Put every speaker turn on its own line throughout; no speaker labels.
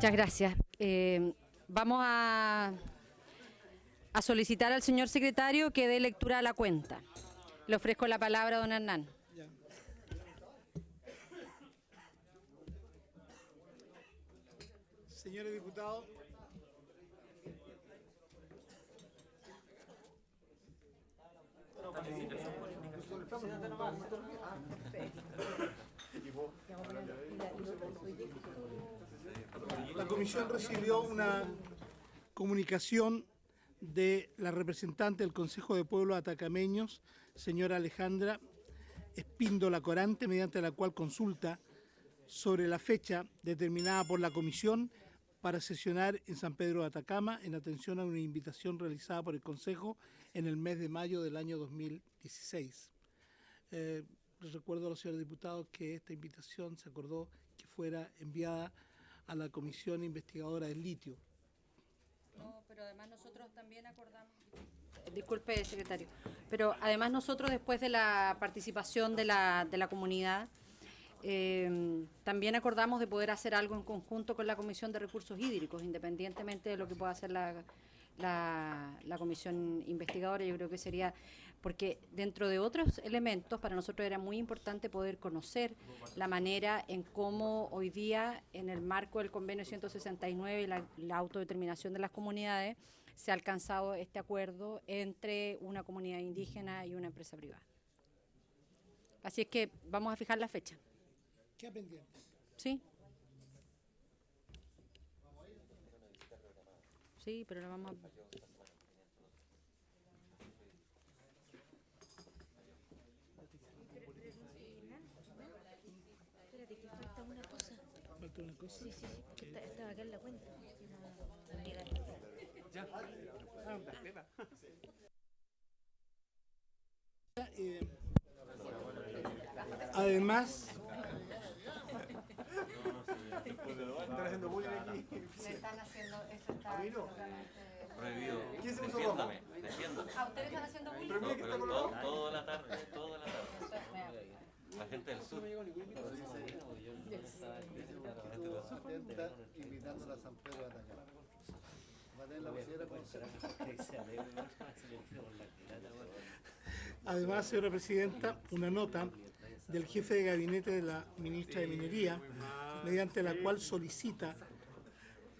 Muchas gracias. Vamos a solicitar al señor secretario que dé lectura a la cuenta. Le ofrezco la palabra a don Hernán.
Ya. Señores diputados, la comisión recibió una comunicación de la representante del Consejo de Pueblos Atacameños, señora Alejandra Espíndola Corante, mediante la cual consulta sobre la fecha determinada por la comisión para sesionar en San Pedro de Atacama en atención a una invitación realizada por el Consejo en el mes de mayo del año 2016. Les recuerdo a los señores diputados que esta invitación se acordó que fuera enviada a la Comisión Investigadora del Litio.
No, pero además nosotros también acordamos... Disculpe, secretario. Pero además nosotros, después de la participación de la comunidad, también acordamos de poder hacer algo en conjunto con la Comisión de Recursos Hídricos, independientemente de lo que pueda hacer la comisión investigadora. Yo creo que sería, porque dentro de otros elementos, para nosotros era muy importante poder conocer la manera en cómo hoy día, en el marco del convenio 169 y la autodeterminación de las comunidades, se ha alcanzado este acuerdo entre una comunidad indígena y una empresa privada. Así es que vamos a fijar la fecha.
¿Qué pendiente?
Sí. Sí, pero la vamos a...
Espérate, que falta una cosa.
¿Falta una cosa?
Sí, que estaba acá en la cuenta. No llega.
Además,
Le están haciendo... Eso está
Prohibido.
Defiéndame.
¿A ustedes están haciendo bullying?
Pero mira que está colorado.
Toda la tarde. La gente del sur.
Atenta invitándola a San Pedro de Atacama. Va a tener la posibilidad
además, señora presidenta, una nota del jefe de gabinete de la ministra de Minería, mediante la cual solicita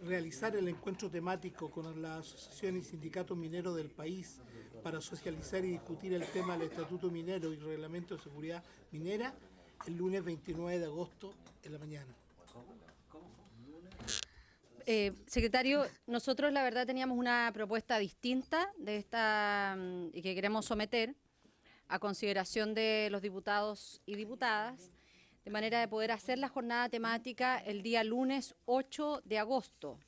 realizar el encuentro temático con las asociaciones y sindicatos mineros del país para socializar y discutir el tema del Estatuto Minero y Reglamento de Seguridad Minera el lunes 29 de agosto en la mañana.
Secretario, nosotros la verdad teníamos una propuesta distinta de esta y que queremos someter a consideración de los diputados y diputadas, de manera de poder hacer la jornada temática el día lunes 8 de agosto,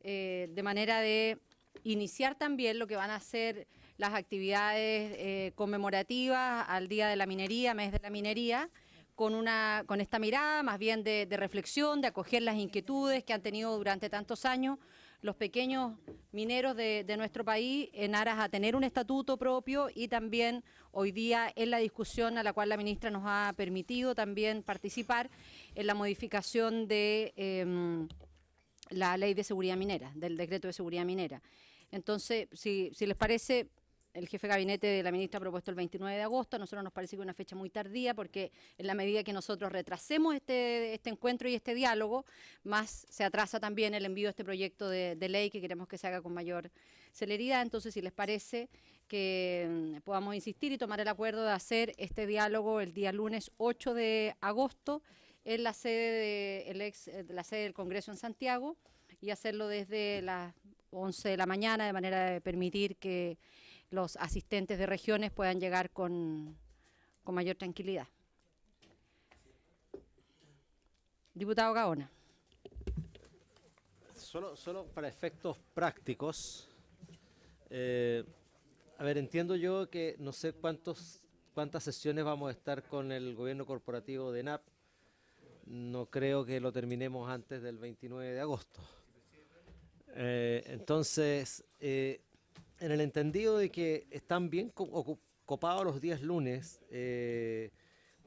de manera de iniciar también lo que van a ser las actividades conmemorativas al Día de la Minería, mes de la minería, con esta mirada más bien de reflexión, de acoger las inquietudes que han tenido durante tantos años los pequeños mineros de nuestro país en aras a tener un estatuto propio, y también hoy día en la discusión a la cual la ministra nos ha permitido también participar en la modificación de la ley de seguridad minera, del decreto de seguridad minera. Entonces, si les parece, el jefe de gabinete de la ministra ha propuesto el 29 de agosto, a nosotros nos parece que es una fecha muy tardía, porque en la medida que nosotros retrasemos este encuentro y este diálogo, más se atrasa también el envío de este proyecto de ley que queremos que se haga con mayor celeridad. Entonces, si les parece que podamos insistir y tomar el acuerdo de hacer este diálogo el día lunes 8 de agosto en la sede del Congreso en Santiago, y hacerlo desde las 11 de la mañana, de manera de permitir que los asistentes de regiones puedan llegar con mayor tranquilidad. Diputado Gaona.
Solo para efectos prácticos, a ver, entiendo yo que no sé cuántas sesiones vamos a estar con el gobierno corporativo de ENAP. No creo que lo terminemos antes del 29 de agosto. Entonces, en el entendido de que están bien copados los días lunes,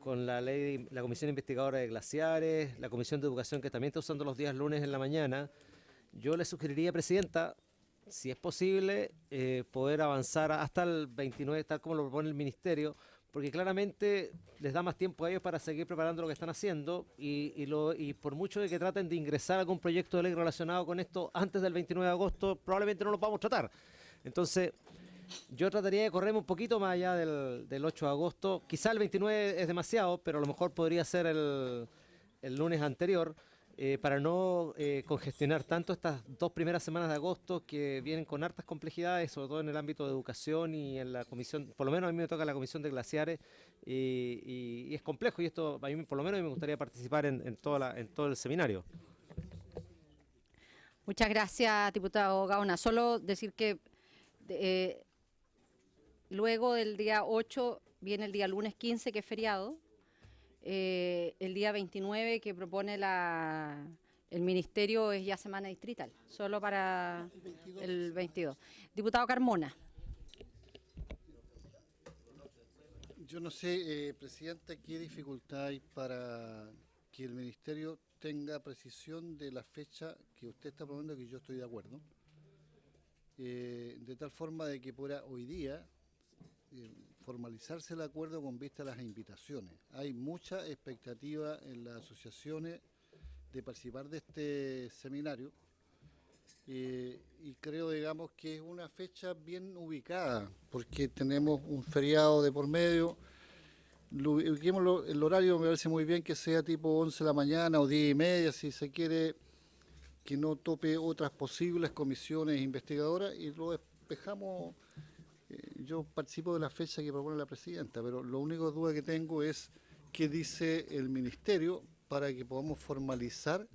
con la ley, la comisión investigadora de glaciares, la comisión de educación que también está usando los días lunes en la mañana. Yo le sugeriría, Presidenta, si es posible, poder avanzar hasta el 29, tal como lo propone el Ministerio, porque claramente les da más tiempo a ellos para seguir preparando lo que están haciendo y por mucho de que traten de ingresar algún proyecto de ley relacionado con esto antes del 29 de agosto, probablemente no lo podamos tratar. Entonces, yo trataría de correrme un poquito más allá del 8 de agosto. Quizá el 29 es demasiado, pero a lo mejor podría ser el lunes anterior, para no congestionar tanto estas 2 primeras semanas de agosto que vienen con hartas complejidades, sobre todo en el ámbito de educación y en la comisión, por lo menos a mí me toca la comisión de glaciares, y es complejo, y esto a mí por lo menos me gustaría participar en todo el seminario.
Muchas gracias, diputado Gaona. Solo decir que luego del día 8 viene el día lunes 15, que es feriado. El día 29 que propone el Ministerio es ya semana distrital, solo para el 22. Diputado Carmona.
Yo no sé, Presidenta, qué dificultad hay para que el Ministerio tenga precisión de la fecha que usted está proponiendo, que yo estoy de acuerdo, de tal forma de que pueda hoy día formalizarse el acuerdo con vista a las invitaciones. Hay mucha expectativa en las asociaciones de participar de este seminario y creo, digamos, que es una fecha bien ubicada porque tenemos un feriado de por medio. Ubiquémoslo, el horario me parece muy bien que sea tipo 11 de la mañana o 10:30, si se quiere, que no tope otras posibles comisiones investigadoras y lo despejamos. Yo participo de la fecha que propone la Presidenta, pero lo único duda que tengo es qué dice el Ministerio para que podamos formalizar.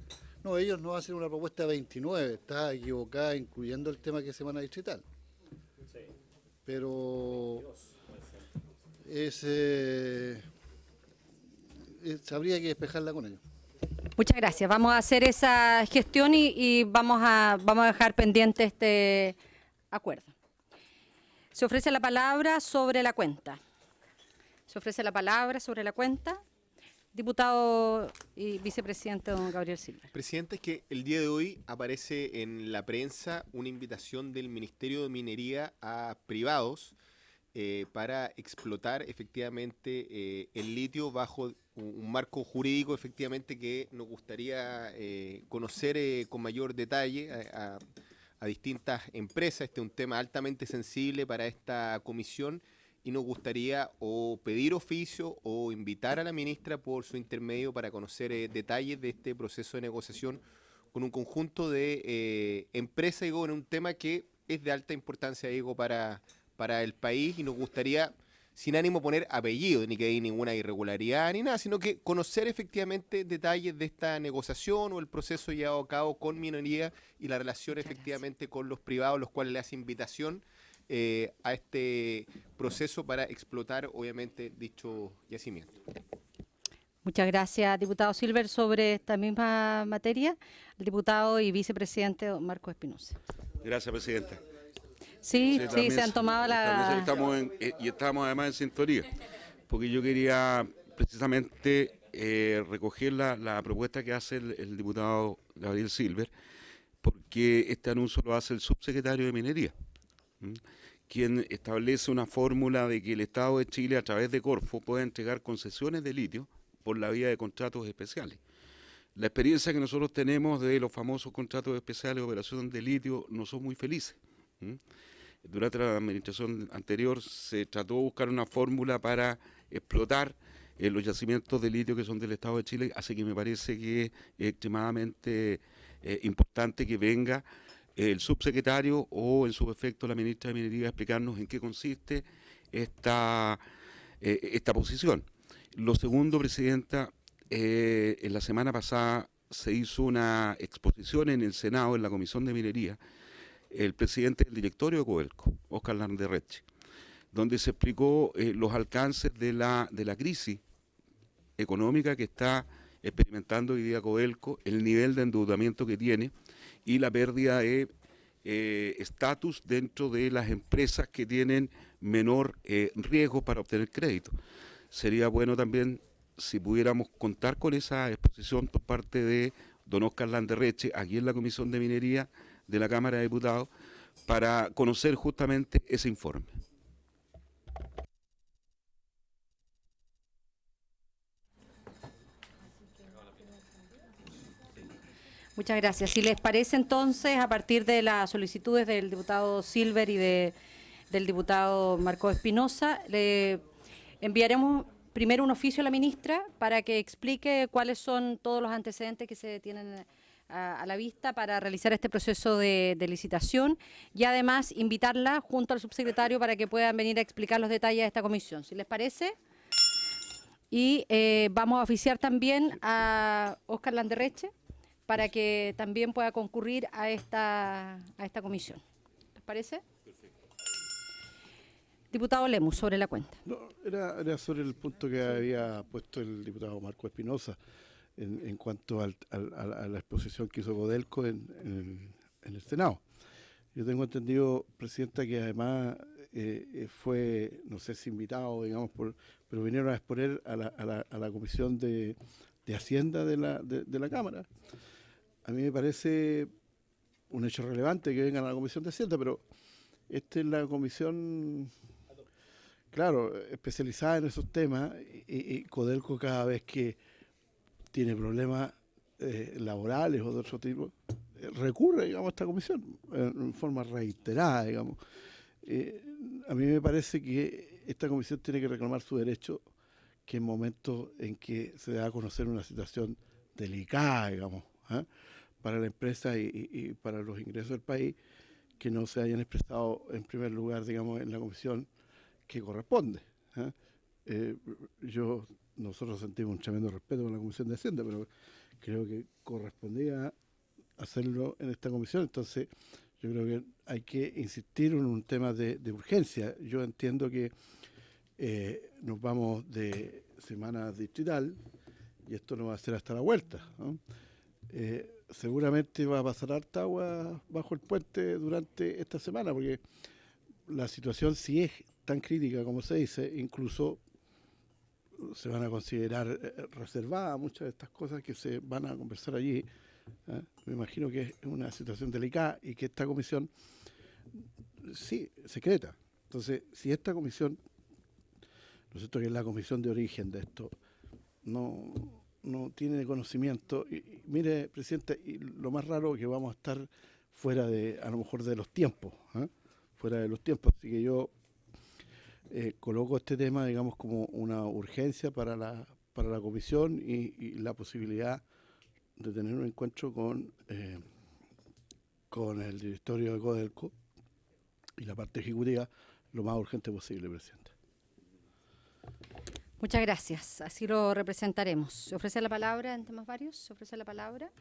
No, ellos no hacen una propuesta 29, está equivocada, incluyendo el tema que es semana distrital. Pero habría que despejarla con ellos.
Muchas gracias. Vamos a hacer esa gestión y vamos a dejar pendiente este acuerdo. Se ofrece la palabra sobre la cuenta. Diputado y vicepresidente don Gabriel Silver.
Presidente, es que el día de hoy aparece en la prensa una invitación del Ministerio de Minería a privados para explotar efectivamente el litio bajo un marco jurídico efectivamente que nos gustaría conocer con mayor detalle a distintas empresas. Este es un tema altamente sensible para esta comisión y nos gustaría o pedir oficio o invitar a la ministra por su intermedio para conocer detalles de este proceso de negociación con un conjunto de empresas, digo, en un tema que es de alta importancia, digo, para el país, y nos gustaría, sin ánimo poner apellido, ni que haya ninguna irregularidad ni nada, sino que conocer efectivamente detalles de esta negociación o el proceso llevado a cabo con minería y la relación efectivamente con los privados, los cuales le hace invitación a este proceso para explotar obviamente dicho yacimiento.
Muchas gracias, diputado Silver. Sobre esta misma materia, el diputado y vicepresidente don Marcos Espinosa.
Gracias, Presidenta.
Sí, se han tomado la...
Estamos además en sintonía, porque yo quería precisamente recoger la propuesta que hace el diputado Gabriel Silver, porque este anuncio lo hace el subsecretario de Minería, quien establece una fórmula de que el Estado de Chile, a través de Corfo, puede entregar concesiones de litio por la vía de contratos especiales. La experiencia que nosotros tenemos de los famosos contratos especiales de operación de litio no son muy felices. Durante la administración anterior se trató de buscar una fórmula para explotar los yacimientos de litio que son del Estado de Chile, así que me parece que es extremadamente importante que venga el subsecretario o en su efecto la ministra de Minería a explicarnos en qué consiste esta posición. Lo segundo, Presidenta, en la semana pasada se hizo una exposición en el Senado, en la Comisión de Minería, el presidente del directorio de Codelco, Óscar Landerreche, donde se explicó los alcances de la crisis económica que está experimentando hoy día Codelco, el nivel de endeudamiento que tiene y la pérdida de estatus dentro de las empresas que tienen menor riesgo para obtener crédito. Sería bueno también si pudiéramos contar con esa exposición por parte de don Óscar Landerreche, aquí en la Comisión de Minería de la Cámara de Diputados, para conocer justamente ese informe.
Muchas gracias. Si les parece, entonces, a partir de las solicitudes del diputado Silver y del diputado Marco Espinosa, le enviaremos primero un oficio a la ministra para que explique cuáles son todos los antecedentes que se tienen a la vista para realizar este proceso de licitación y además invitarla junto al subsecretario para que puedan venir a explicar los detalles de esta comisión. Si les parece. Y vamos a oficiar también a Óscar Landerreche para que también pueda concurrir a esta comisión. ¿Les parece? Diputado Lemus, sobre la cuenta.
No, era sobre el punto que había puesto el diputado Marco Espinosa en cuanto a la exposición que hizo Codelco en el Senado. Yo tengo entendido, Presidenta, que además fue, no sé si invitado, digamos, pero vinieron a exponer a la Comisión de Hacienda de la Cámara. A mí me parece un hecho relevante que vengan a la Comisión de Hacienda, pero esta es la comisión, claro, especializada en esos temas, y Codelco cada vez que tiene problemas laborales o de otro tipo, recurre, digamos, a esta comisión en forma reiterada, digamos. A mí me parece que esta comisión tiene que reclamar su derecho, que en momentos en que se da a conocer una situación delicada, digamos, para la empresa y para los ingresos del país, que no se hayan expresado en primer lugar, digamos, en la comisión que corresponde. Nosotros sentimos un tremendo respeto por la Comisión de Hacienda, pero creo que correspondía hacerlo en esta comisión. Entonces, yo creo que hay que insistir en un tema de urgencia. Yo entiendo que nos vamos de semana distrital y esto no va a ser hasta la vuelta, ¿no? Seguramente va a pasar harta agua bajo el puente durante esta semana, porque la situación, si es tan crítica como se dice, incluso se van a considerar reservadas muchas de estas cosas que se van a conversar allí. Me imagino que es una situación delicada y que esta comisión, sí, secreta. Entonces, si esta comisión, ¿no es cierto?, que es la comisión de origen de esto, no tiene conocimiento, y mire, Presidenta, y lo más raro es que vamos a estar fuera de, a lo mejor, de los tiempos, fuera de los tiempos. Así que yo coloco este tema, digamos, como una urgencia para la comisión y la posibilidad de tener un encuentro con el directorio de Codelco y la parte ejecutiva lo más urgente posible, Presidenta.
Muchas gracias. Así lo representaremos. ¿Se ofrece la palabra en temas varios? ¿Se ofrece la palabra?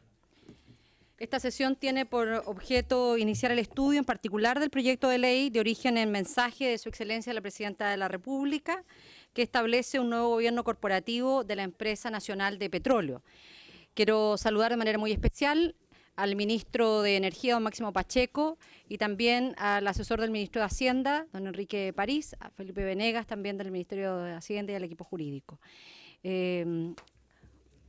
Esta sesión tiene por objeto iniciar el estudio en particular del proyecto de ley de origen en mensaje de Su Excelencia la Presidenta de la República, que establece un nuevo gobierno corporativo de la Empresa Nacional de Petróleo. Quiero saludar de manera muy especial al ministro de Energía, don Máximo Pacheco, y también al asesor del ministro de Hacienda, don Enrique París, a Felipe Venegas, también del Ministerio de Hacienda y al equipo jurídico.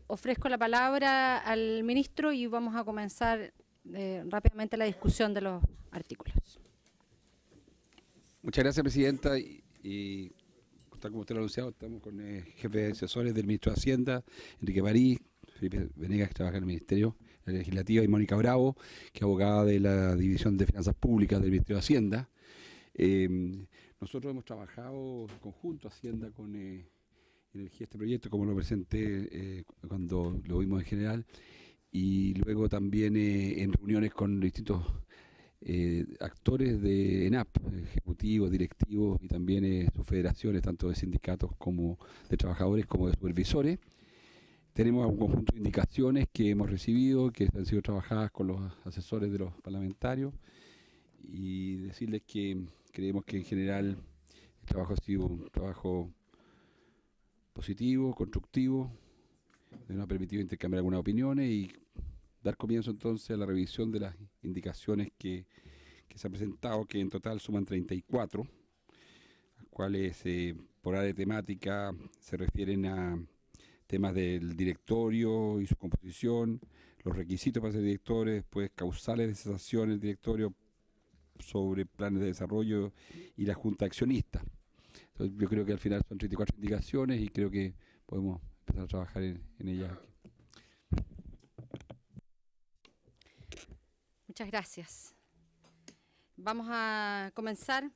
Ofrezco la palabra al ministro y vamos a comenzar rápidamente la discusión de los artículos.
Muchas gracias, Presidenta. Y tal como usted lo ha anunciado, estamos con el jefe de asesores del ministro de Hacienda, Enrique París, Felipe Venegas, que trabaja en el Ministerio Legislativo, y Mónica Bravo, que es abogada de la División de Finanzas Públicas del Ministerio de Hacienda. Nosotros hemos trabajado en conjunto, Hacienda con Energía, este proyecto, como lo presenté cuando lo vimos en general, y luego también en reuniones con distintos actores de ENAP, ejecutivos, directivos, y también sus federaciones, tanto de sindicatos como de trabajadores como de supervisores. Tenemos un conjunto de indicaciones que hemos recibido, que han sido trabajadas con los asesores de los parlamentarios, y decirles que creemos que en general el trabajo ha sido un trabajo positivo, constructivo, que nos ha permitido intercambiar algunas opiniones y dar comienzo entonces a la revisión de las indicaciones que se han presentado, que en total suman 34, las cuales por área de temática se refieren a temas del directorio y su composición, los requisitos para ser directores, pues causales de cesación del directorio sobre planes de desarrollo y la junta accionista. Entonces, yo creo que al final son 34 indicaciones y creo que podemos empezar a trabajar en ellas.
Muchas gracias. Vamos a comenzar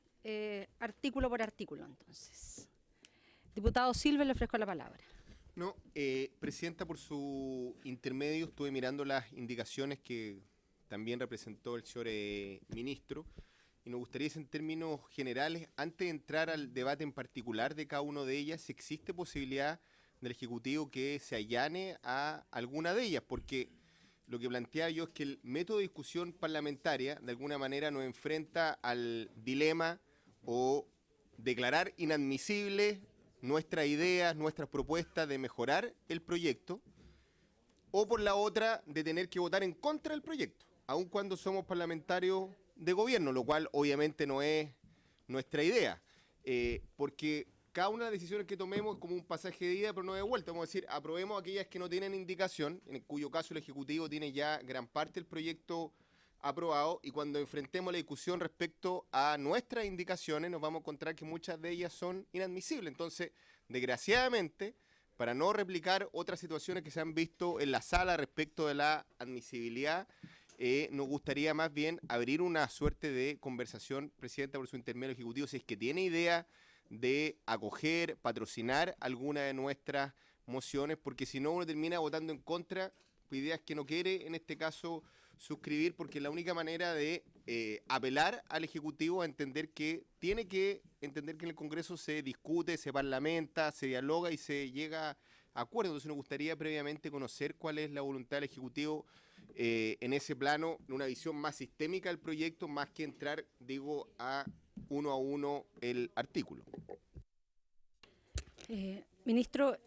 artículo por artículo, entonces. Diputado Silver, le ofrezco la palabra.
No, Presidenta, por su intermedio estuve mirando las indicaciones que también representó el señor ministro, y nos gustaría, en términos generales, antes de entrar al debate en particular de cada una de ellas, si existe posibilidad del Ejecutivo que se allane a alguna de ellas, porque lo que planteaba yo es que el método de discusión parlamentaria de alguna manera nos enfrenta al dilema o declarar inadmisible nuestras ideas, nuestras propuestas de mejorar el proyecto, o por la otra de tener que votar en contra del proyecto, aun cuando somos parlamentarios de gobierno, lo cual obviamente no es nuestra idea, porque cada una de las decisiones que tomemos es como un pasaje de ida, pero no de vuelta. Vamos a decir, aprobemos aquellas que no tienen indicación, en cuyo caso el Ejecutivo tiene ya gran parte del proyecto aprobado, y cuando enfrentemos la discusión respecto a nuestras indicaciones nos vamos a encontrar que muchas de ellas son inadmisibles. Entonces, desgraciadamente, para no replicar otras situaciones que se han visto en la sala respecto de la admisibilidad, nos gustaría más bien abrir una suerte de conversación, Presidenta, por su intermedio ejecutivo, si es que tiene idea de acoger, patrocinar alguna de nuestras mociones, porque si no uno termina votando en contra ideas que no quiere, en este caso, suscribir, porque es la única manera de apelar al Ejecutivo a entender que tiene que entender que en el Congreso se discute, se parlamenta, se dialoga y se llega a acuerdos. Entonces nos gustaría previamente conocer cuál es la voluntad del Ejecutivo en ese plano, en una visión más sistémica del proyecto, más que entrar, digo, a uno el artículo.
Ministro,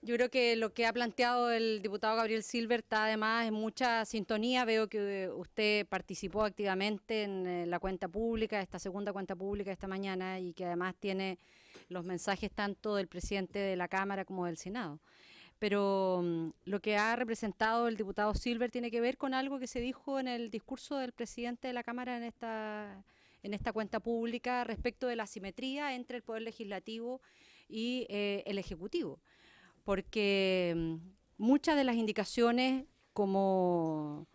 yo creo que lo que ha planteado el diputado Gabriel Silver está además en mucha sintonía. Veo que usted participó activamente en la cuenta pública, esta segunda cuenta pública esta mañana, y que además tiene los mensajes tanto del presidente de la Cámara como del Senado. Pero lo que ha representado el diputado Silver tiene que ver con algo que se dijo en el discurso del presidente de la Cámara en esta cuenta pública respecto de la asimetría entre el Poder Legislativo y el Ejecutivo. Porque muchas de las indicaciones, como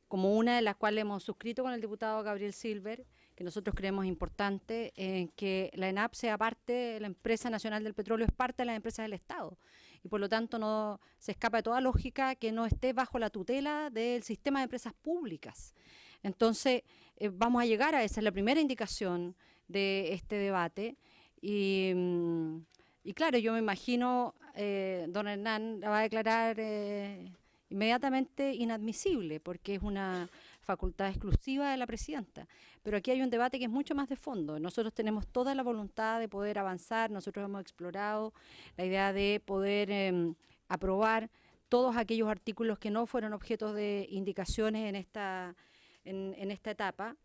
una de las cuales hemos suscrito con el diputado Gabriel Silver, que nosotros creemos importante, que la ENAP sea parte, la Empresa Nacional del Petróleo es parte de las empresas del Estado, y por lo tanto no se escapa de toda lógica que no esté bajo la tutela del sistema de empresas públicas. Entonces, vamos a llegar a esa, es la primera indicación de este debate, y claro, yo me imagino, don Hernán la va a declarar inmediatamente inadmisible, porque es una facultad exclusiva de la presidenta. Pero aquí hay un debate que es mucho más de fondo. Nosotros tenemos toda la voluntad de poder avanzar, nosotros hemos explorado la idea de poder aprobar todos aquellos artículos que no fueron objetos de indicaciones en esta etapa,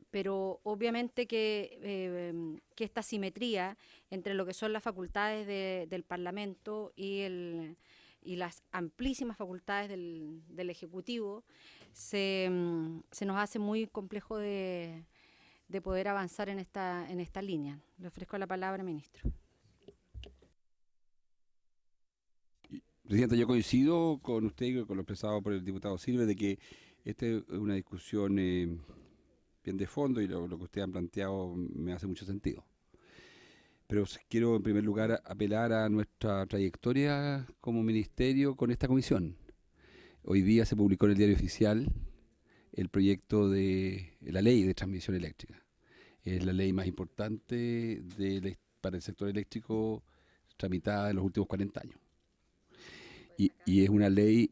pero obviamente que esta simetría entre lo que son las facultades del Parlamento y las amplísimas facultades del Ejecutivo se nos hace muy complejo de poder avanzar en esta línea. Le ofrezco la palabra, ministro.
Presidenta, yo coincido con usted y con lo expresado por el diputado Silva de que esta es una discusión bien de fondo, y lo que ustedes han planteado me hace mucho sentido. Pero quiero en primer lugar apelar a nuestra trayectoria como ministerio con esta comisión. Hoy día se publicó en el Diario Oficial el proyecto de la ley de transmisión eléctrica. Es la ley más importante para el sector eléctrico tramitada en los últimos 40 años. Y es una ley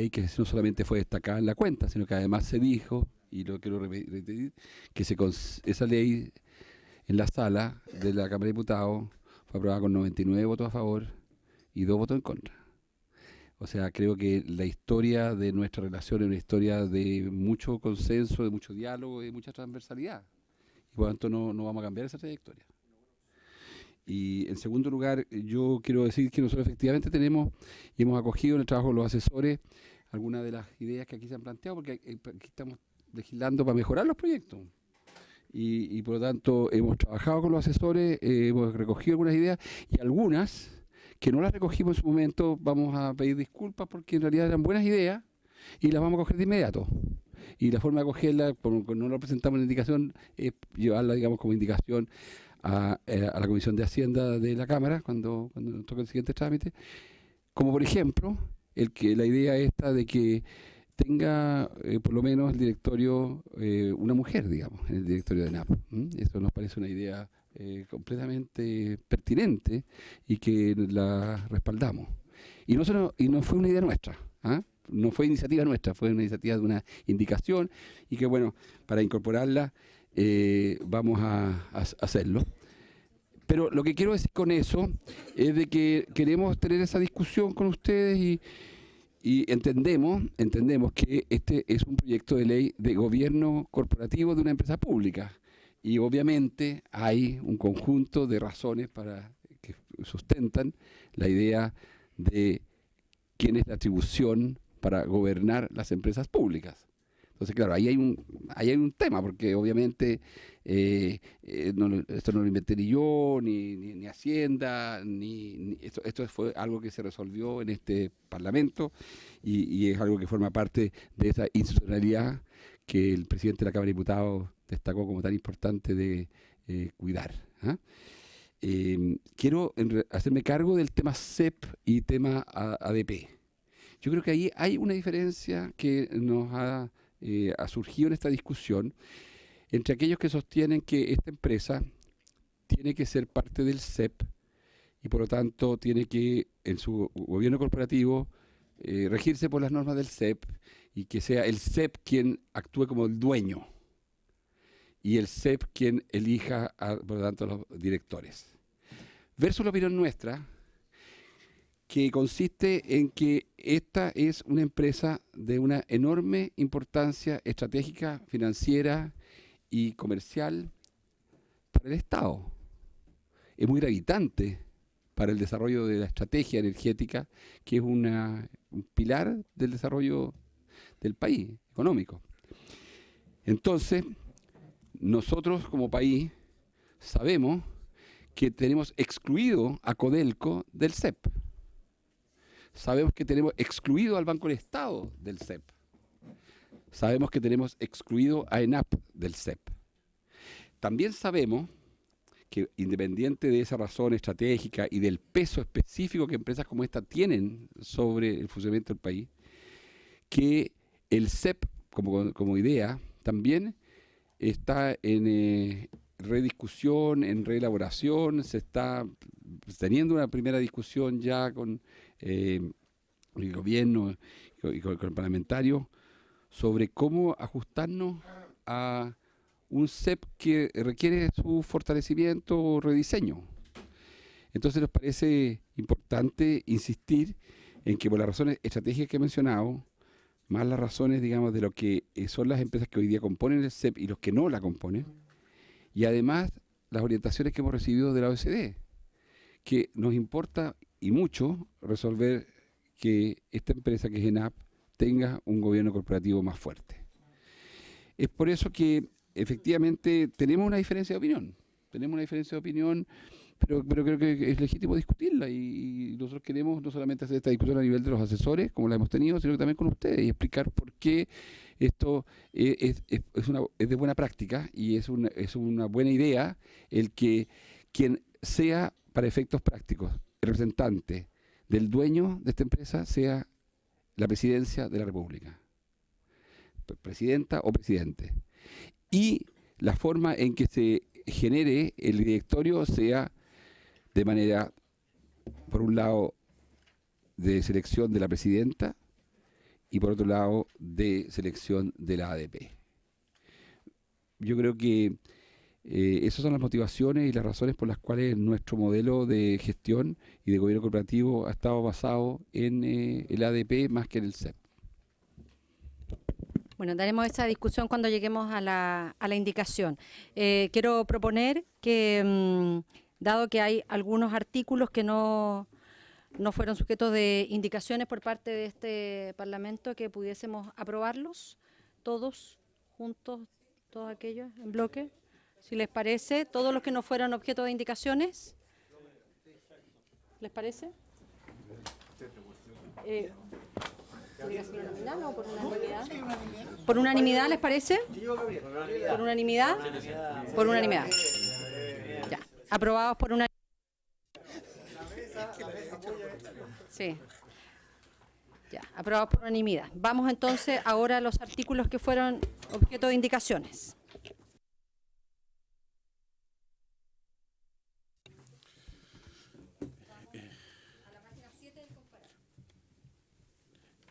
que no solamente fue destacada en la cuenta, sino que además se dijo, y lo quiero repetir, que esa ley en la sala de la Cámara de Diputados fue aprobada con 99 votos a favor y 2 votos en contra. O sea, creo que la historia de nuestra relación es una historia de mucho consenso, de mucho diálogo y de mucha transversalidad. Y por lo tanto no vamos a cambiar esa trayectoria. Y en segundo lugar, yo quiero decir que nosotros efectivamente tenemos y hemos acogido en el trabajo de los asesores algunas de las ideas que aquí se han planteado, porque aquí estamos legislando para mejorar los proyectos. Y por lo tanto hemos trabajado con los asesores, hemos recogido algunas ideas y algunas que no las recogimos en su momento vamos a pedir disculpas porque en realidad eran buenas ideas y las vamos a coger de inmediato. Y la forma de cogerla, porque no la presentamos en indicación, es llevarla, digamos, como indicación a la Comisión de Hacienda de la Cámara cuando nos toque el siguiente trámite. Como por ejemplo, la idea esta de que tenga por lo menos el directorio una mujer, digamos, en el directorio de ENAP. Eso nos parece una idea completamente pertinente y que la respaldamos. Y no fue una idea nuestra, ¿ah? No fue iniciativa nuestra, fue una iniciativa de una indicación y que bueno, para incorporarla vamos a hacerlo. Pero lo que quiero decir con eso es de que queremos tener esa discusión con ustedes y entendemos que este es un proyecto de ley de gobierno corporativo de una empresa pública. Y obviamente hay un conjunto de razones que sustentan la idea de quién es la atribución para gobernar las empresas públicas. Entonces, claro, ahí hay un tema, porque obviamente esto no lo inventé ni yo, ni Hacienda, esto fue algo que se resolvió en este Parlamento y es algo que forma parte de esa institucionalidad que el presidente de la Cámara de Diputados destacó como tan importante de cuidar. ¿Ah? Quiero hacerme cargo del tema CEP y tema ADP. Yo creo que ahí hay una diferencia que nos ha surgido en esta discusión entre aquellos que sostienen que esta empresa tiene que ser parte del CEP y por lo tanto tiene que, en su gobierno corporativo, regirse por las normas del CEP y que sea el CEP quien actúe como el dueño y el CEP quien elija, por lo tanto, a los directores. Versus la opinión nuestra, que consiste en que esta es una empresa de una enorme importancia estratégica, financiera y comercial para el Estado. Es muy gravitante para el desarrollo de la estrategia energética, que es un pilar del desarrollo del país económico. Entonces, nosotros como país sabemos que tenemos excluido a Codelco del CEP. Sabemos que tenemos excluido al Banco del Estado del CEP. Sabemos que tenemos excluido a ENAP del CEP. También sabemos que, independiente de esa razón estratégica y del peso específico que empresas como esta tienen sobre el funcionamiento del país, que el CEP como idea también está en rediscusión, en reelaboración, se está teniendo una primera discusión ya con el gobierno y con el parlamentario sobre cómo ajustarnos a un CEP que requiere su fortalecimiento o rediseño. Entonces nos parece importante insistir en que por las razones estratégicas que he mencionado, más las razones, digamos, de lo que son las empresas que hoy día componen el CEP y los que no la componen, y además las orientaciones que hemos recibido de la OECD, que nos importa y mucho resolver que esta empresa que es ENAP tenga un gobierno corporativo más fuerte. Es por eso que efectivamente tenemos una diferencia de opinión, pero creo que es legítimo discutirla y nosotros queremos no solamente hacer esta discusión a nivel de los asesores, como la hemos tenido, sino que también con ustedes y explicar por qué esto es de buena práctica y es una buena idea el que quien sea, para efectos prácticos, el representante del dueño de esta empresa sea la presidencia de la República, presidenta o presidente. Y la forma en que se genere el directorio sea de manera, por un lado, de selección de la presidenta y por otro lado, de selección de la ADP. Yo creo que esas son las motivaciones y las razones por las cuales nuestro modelo de gestión y de gobierno corporativo ha estado basado en el ADP más que en el CEP.
Bueno, daremos esa discusión cuando lleguemos a la indicación. Quiero proponer que dado que hay algunos artículos que no fueron sujetos de indicaciones por parte de este Parlamento, que pudiésemos aprobarlos todos juntos, todos aquellos en bloque, si les parece, todos los que no fueron objeto de indicaciones. ¿Les parece? ¿Tiene que ser unanimidad o por unanimidad? ¿Por unanimidad les parece? ¿Por unanimidad? Por unanimidad. Ya, aprobados por unanimidad. Sí. Ya, aprobados por unanimidad. Vamos entonces ahora a los artículos que fueron objeto de indicaciones.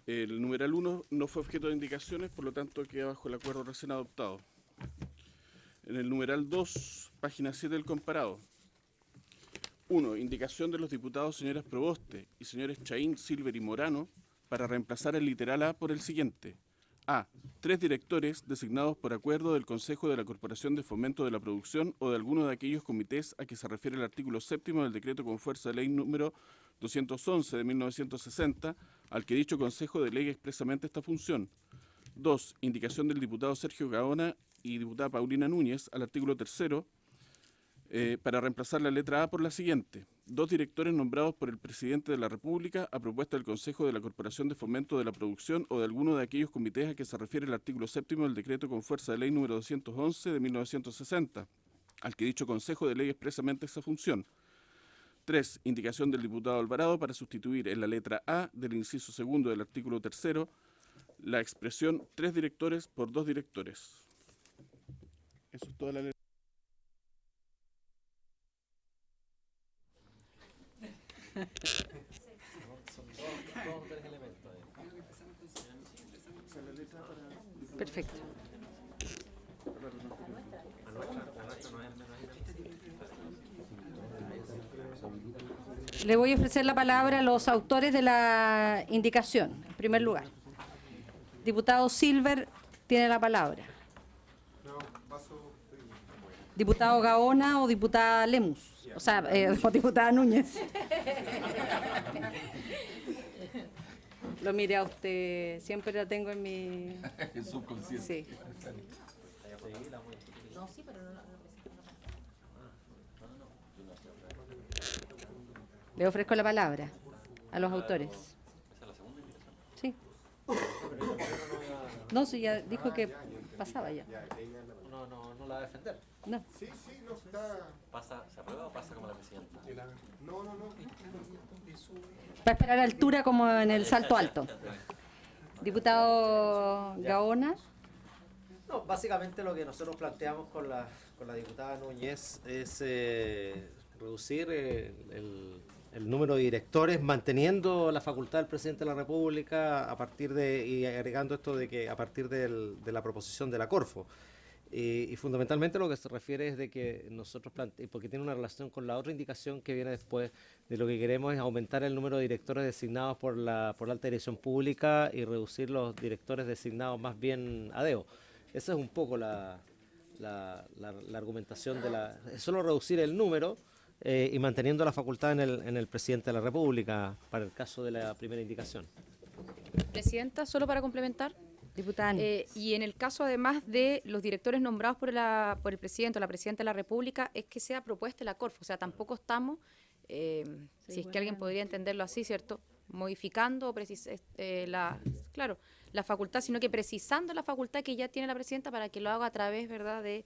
El numeral 1 no fue objeto de indicaciones, por lo tanto queda bajo el acuerdo recién adoptado. En el numeral 2, página 7 del comparado. 1. Indicación de los diputados señoras Proboste y señores Chaín, Silver y Morano para reemplazar el literal A por el siguiente. A. 3 directores designados por acuerdo del Consejo de la Corporación de Fomento de la Producción o de alguno de aquellos comités a que se refiere el artículo 7º del decreto con fuerza de ley número 211 de 1960, al que dicho Consejo delegue expresamente esta función. 2. Indicación del diputado Sergio Gaona y diputada Paulina Núñez al artículo 3º para reemplazar la letra A por la siguiente. 2 directores nombrados por el Presidente de la República a propuesta del Consejo de la Corporación de Fomento de la Producción o de alguno de aquellos comités a que se refiere el artículo 7º del decreto con fuerza de ley número 211 de 1960, al que dicho Consejo delegue expresamente esa función. 3. Indicación del diputado Alvarado para sustituir en la letra A del inciso segundo del artículo 3º la expresión 3 directores por 2 directores. Eso es toda la letra.
Perfecto. Le voy a ofrecer la palabra a los autores de la indicación. En primer lugar, diputado Silver tiene la palabra. Diputado Gaona o diputada Lemus. O sea, o diputada Núñez. Lo mire a usted, siempre lo tengo en mi...
En subconsciente.
Sí.
No, sí, pero no.
Le ofrezco la palabra a los autores. Sí. No, sí, ya dijo que pasaba ya.
No la va a defender.
No.
Sí, no está.
¿Se aprueba o pasa como la presidenta?
No.
Va a esperar altura como en el salto alto. Diputado Gaona.
No, básicamente lo que nosotros planteamos con la diputada Núñez es reducir el número de directores, manteniendo la facultad del presidente de la República a partir y agregando esto de que a partir de la proposición de la Corfo. Y fundamentalmente lo que se refiere es de que nosotros porque tiene una relación con la otra indicación que viene después, de lo que queremos es aumentar el número de directores designados por la alta dirección pública y reducir los directores designados más bien a dedo. Esa es un poco la argumentación es solo reducir el número y manteniendo la facultad en el presidente de la República para el caso de la primera indicación.
Presidenta, solo para complementar.
Diputada.
Y en el caso, además de los directores nombrados por el presidente o la presidenta de la República, es que sea propuesta la Corfo. O sea, tampoco estamos, si es que alguien podría entenderlo así, ¿cierto?, modificando la facultad, sino que precisando la facultad que ya tiene la presidenta para que lo haga a través, ¿verdad?, de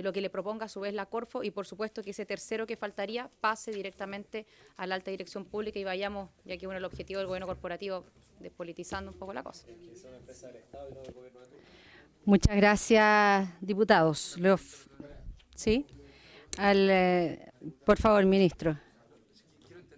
lo que le proponga a su vez la Corfo, y por supuesto que ese tercero que faltaría pase directamente a la alta dirección pública y vayamos, ya que uno el objetivo del gobierno corporativo, despolitizando un poco la cosa.
Muchas gracias, diputados. ¿Sí? Por favor, ministro.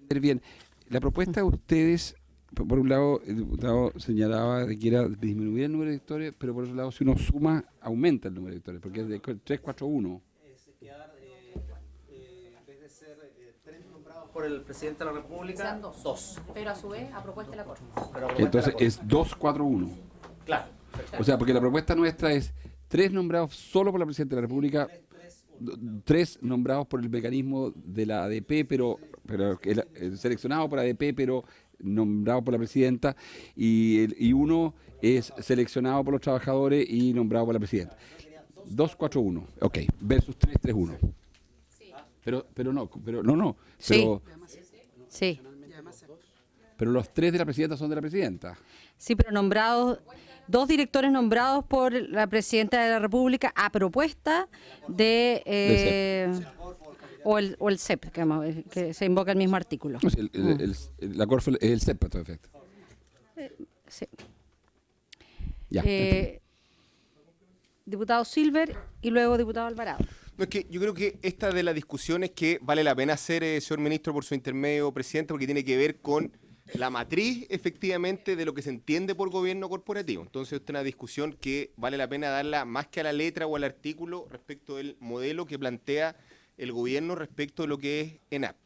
Bien, la propuesta de ustedes, por un lado, el diputado señalaba de que era disminuir el número de directores, pero por otro lado, si uno suma, aumenta el número de directores, porque es de 3, 4, 1.
En vez de ser 3 nombrados por el presidente de la República,
sean 2. Pero a su vez, a propuesta de la Corfo.
Entonces es 2, 4, 1.
Claro.
O sea, porque la propuesta nuestra es 3 nombrados solo por la presidenta de la República, 3 nombrados por el mecanismo de la ADP, pero seleccionado por ADP, pero nombrado por la presidenta, y 1 es seleccionado por los trabajadores y nombrado por la presidenta. 2-4-1, ok, versus 3-3-1. Pero no.
Sí.
Pero los 3 de la presidenta son de la presidenta.
Sí, pero nombrados, 2 directores nombrados por la presidenta de la República a propuesta de o el CEP, que se invoca el mismo artículo.
No, sí, la Corfo es el CEP, para todo efecto.
Sí.
Ya.
Diputado Silver y luego diputado Alvarado.
No, es que yo creo que esta de las discusiones que vale la pena hacer, señor ministro, por su intermedio, presidente, porque tiene que ver con la matriz, efectivamente, de lo que se entiende por gobierno corporativo. Entonces, esta es una discusión que vale la pena darla más que a la letra o al artículo respecto del modelo que plantea el gobierno respecto de lo que es ENAP.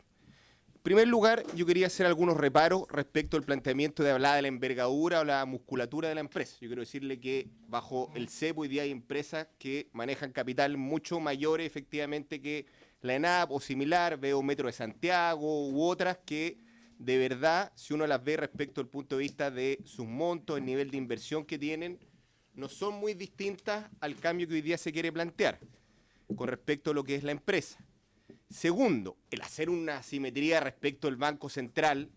En primer lugar, yo quería hacer algunos reparos respecto al planteamiento de hablar de la envergadura o la musculatura de la empresa. Yo quiero decirle que bajo el CEP hoy día hay empresas que manejan capital mucho mayores, efectivamente, que la ENAP o similar, veo Metro de Santiago u otras que de verdad, si uno las ve respecto al punto de vista de sus montos, el nivel de inversión que tienen, no son muy distintas al cambio que hoy día se quiere plantear con respecto a lo que es la empresa. Segundo, el hacer una asimetría respecto al Banco Central,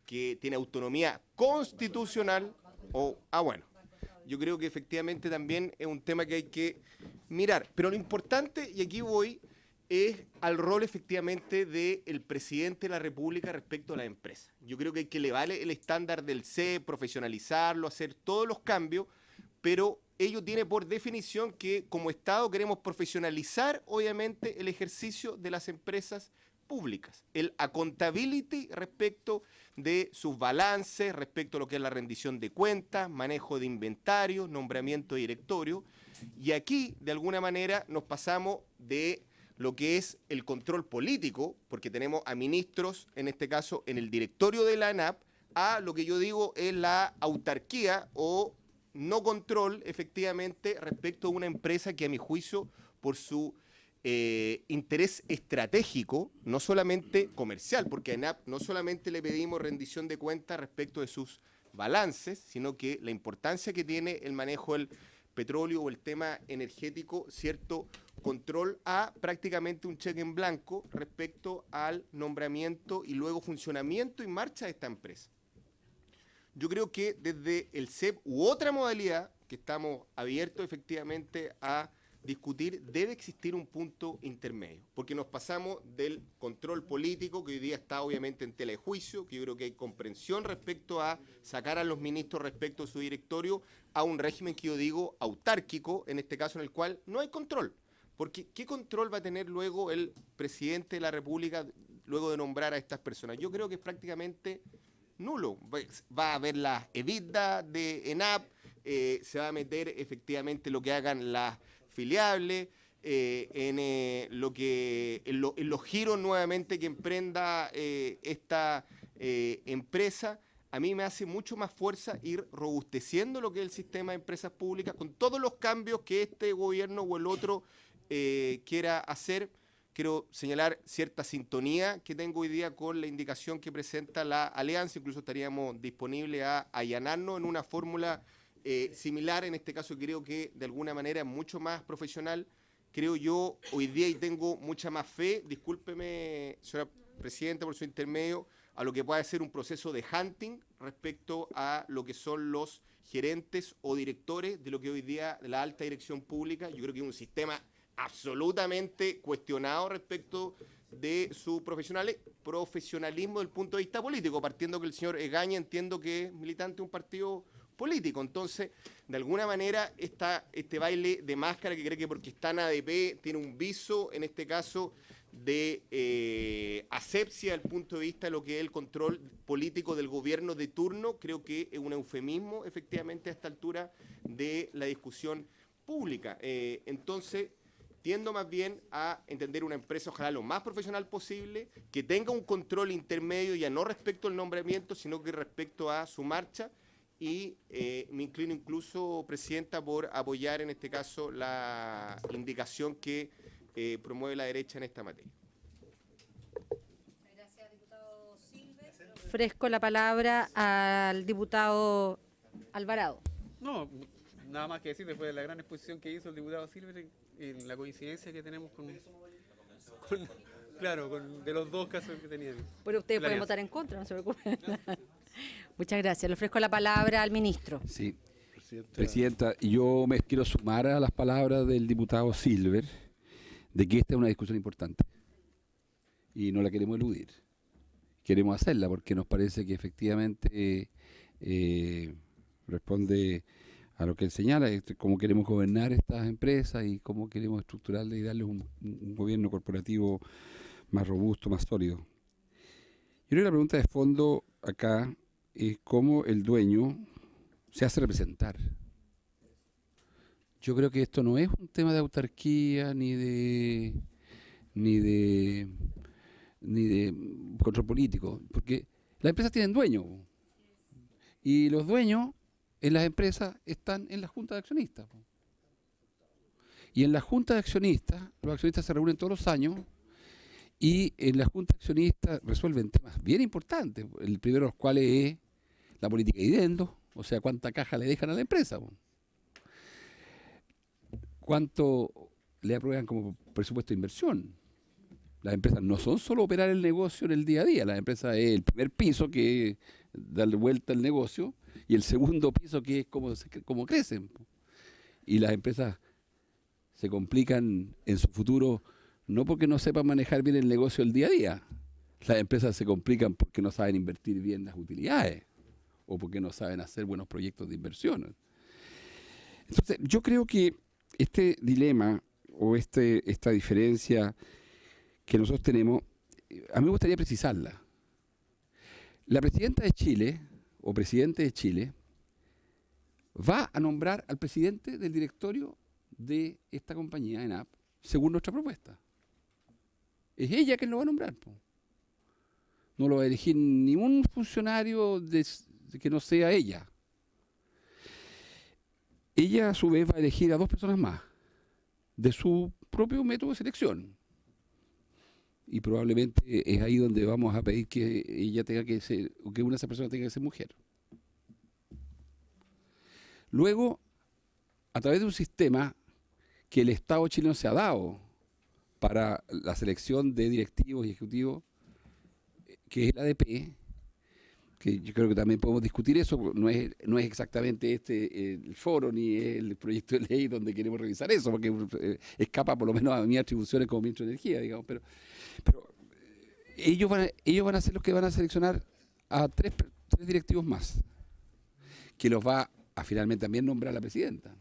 que tiene autonomía constitucional, bueno, yo creo que efectivamente también es un tema que hay que mirar. Pero lo importante, y aquí voy, es al rol efectivamente del presidente de la República respecto a la empresa. Yo creo que hay que elevarle el estándar del CEP, profesionalizarlo, hacer todos los cambios, pero ello tiene por definición que como Estado queremos profesionalizar obviamente el ejercicio de las empresas públicas, el accountability respecto de sus balances, respecto a lo que es la rendición de cuentas, manejo de inventario, nombramiento de directorio, y aquí de alguna manera nos pasamos de lo que es el control político, porque tenemos a ministros, en este caso en el directorio de la ANAP, a lo que yo digo es la autarquía o no control, efectivamente, respecto a una empresa que a mi juicio, por su interés estratégico, no solamente comercial, porque a ANAP no solamente le pedimos rendición de cuentas respecto de sus balances, sino que la importancia que tiene el manejo del petróleo o el tema energético, cierto control a prácticamente un cheque en blanco respecto al nombramiento y luego funcionamiento y marcha de esta empresa. Yo creo que desde el CEP u otra modalidad que estamos abiertos efectivamente a discutir, debe existir un punto intermedio, porque nos pasamos del control político, que hoy día está obviamente en tela de juicio, que yo creo que hay comprensión respecto a sacar a los ministros respecto a su directorio, a un régimen que yo digo autárquico, en este caso en el cual no hay control. Porque ¿qué control va a tener luego el presidente de la República luego de nombrar a estas personas? Yo creo que es prácticamente nulo. Va a haber las EBITDA de ENAP, se va a meter efectivamente lo que hagan las filiables, en los giros nuevamente que emprenda esta empresa. A mí me hace mucho más fuerza ir robusteciendo lo que es el sistema de empresas públicas con todos los cambios que este gobierno o el otro quiera hacer. Quiero señalar cierta sintonía que tengo hoy día con la indicación que presenta la Alianza. Incluso estaríamos disponibles a allanarnos en una fórmula similar. En este caso creo que de alguna manera es mucho más profesional. Creo yo hoy día y tengo mucha más fe, discúlpeme, señora Presidenta, por su intermedio, a lo que pueda ser un proceso de hunting respecto a lo que son los gerentes o directores de lo que hoy día la alta dirección pública. Yo creo que es un sistema absolutamente cuestionado respecto de su profesionalismo desde el punto de vista político, partiendo que el señor Egaña entiendo que es militante de un partido político. Entonces, de alguna manera, este baile de máscara que cree que porque está en ADP tiene un viso, en este caso, de asepsia desde el punto de vista de lo que es el control político del gobierno de turno, creo que es un eufemismo, efectivamente, a esta altura de la discusión pública. Entonces, tiendo más bien a entender una empresa, ojalá lo más profesional posible, que tenga un control intermedio, ya no respecto al nombramiento, sino que respecto a su marcha, y me inclino incluso, Presidenta, por apoyar en este caso la indicación que promueve la derecha en esta materia.
Ofrezco la palabra al diputado Alvarado.
No, nada más que decir después de la gran exposición que hizo el diputado Silver en la coincidencia que tenemos de los dos casos que tenían.
Pero ustedes pueden votar en contra, no se preocupen. Muchas gracias. Le ofrezco la palabra al ministro.
Sí, Presidenta, yo me quiero sumar a las palabras del diputado Silver de que esta es una discusión importante y no la queremos eludir. Queremos hacerla porque nos parece que efectivamente responde a lo que él señala, cómo queremos gobernar estas empresas y cómo queremos estructurarle y darles un gobierno corporativo más robusto, más sólido. Yo creo que la pregunta de fondo acá es cómo el dueño se hace representar. Yo creo que esto no es un tema de autarquía ni de control político, porque las empresas tienen dueños y los dueños en las empresas están en la junta de accionistas. Y en la junta de accionistas, los accionistas se reúnen todos los años y en la junta de accionistas resuelven temas bien importantes, el primero de los cuales es la política de dividendos, o sea, cuánta caja le dejan a la empresa, cuánto le aprueban como presupuesto de inversión. Las empresas no son solo operar el negocio en el día a día, las empresas es el primer piso que es darle vuelta al negocio y el segundo piso que es cómo crecen. Y las empresas se complican en su futuro no porque no sepan manejar bien el negocio del día a día, las empresas se complican porque no saben invertir bien las utilidades o porque no saben hacer buenos proyectos de inversión. Entonces, yo creo que este dilema o esta diferencia que nosotros tenemos, a mí me gustaría precisarla. La presidenta de Chile, o presidente de Chile, va a nombrar al presidente del directorio de esta compañía, ENAP, según nuestra propuesta. Es ella quien lo va a nombrar. No lo va a elegir ningún funcionario que no sea ella. Ella, a su vez, va a elegir a 2 personas más, de su propio método de selección. Y probablemente es ahí donde vamos a pedir que ella tenga que ser, o que una de esas personas tenga que ser mujer. Luego, a través de un sistema que el Estado chileno se ha dado para la selección de directivos y ejecutivos, que es el ADP, que yo creo que también podemos discutir eso, no es exactamente el foro ni el proyecto de ley donde queremos revisar eso, porque escapa por lo menos a mis atribuciones como ministro de Energía, digamos, pero ellos van a ser los que van a seleccionar a 3 directivos más, que los va a finalmente también nombrar la presidenta.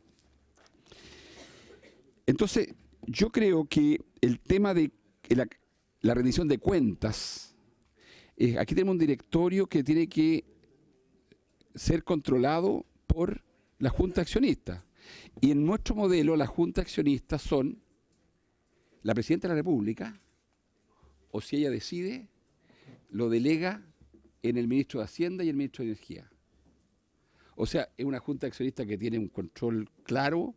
Entonces, yo creo que el tema de la rendición de cuentas, aquí tenemos un directorio que tiene que ser controlado por la Junta Accionista. Y en nuestro modelo, las Juntas Accionistas son la Presidenta de la República, o si ella decide, lo delega en el Ministro de Hacienda y el Ministro de Energía. O sea, es una Junta Accionista que tiene un control claro,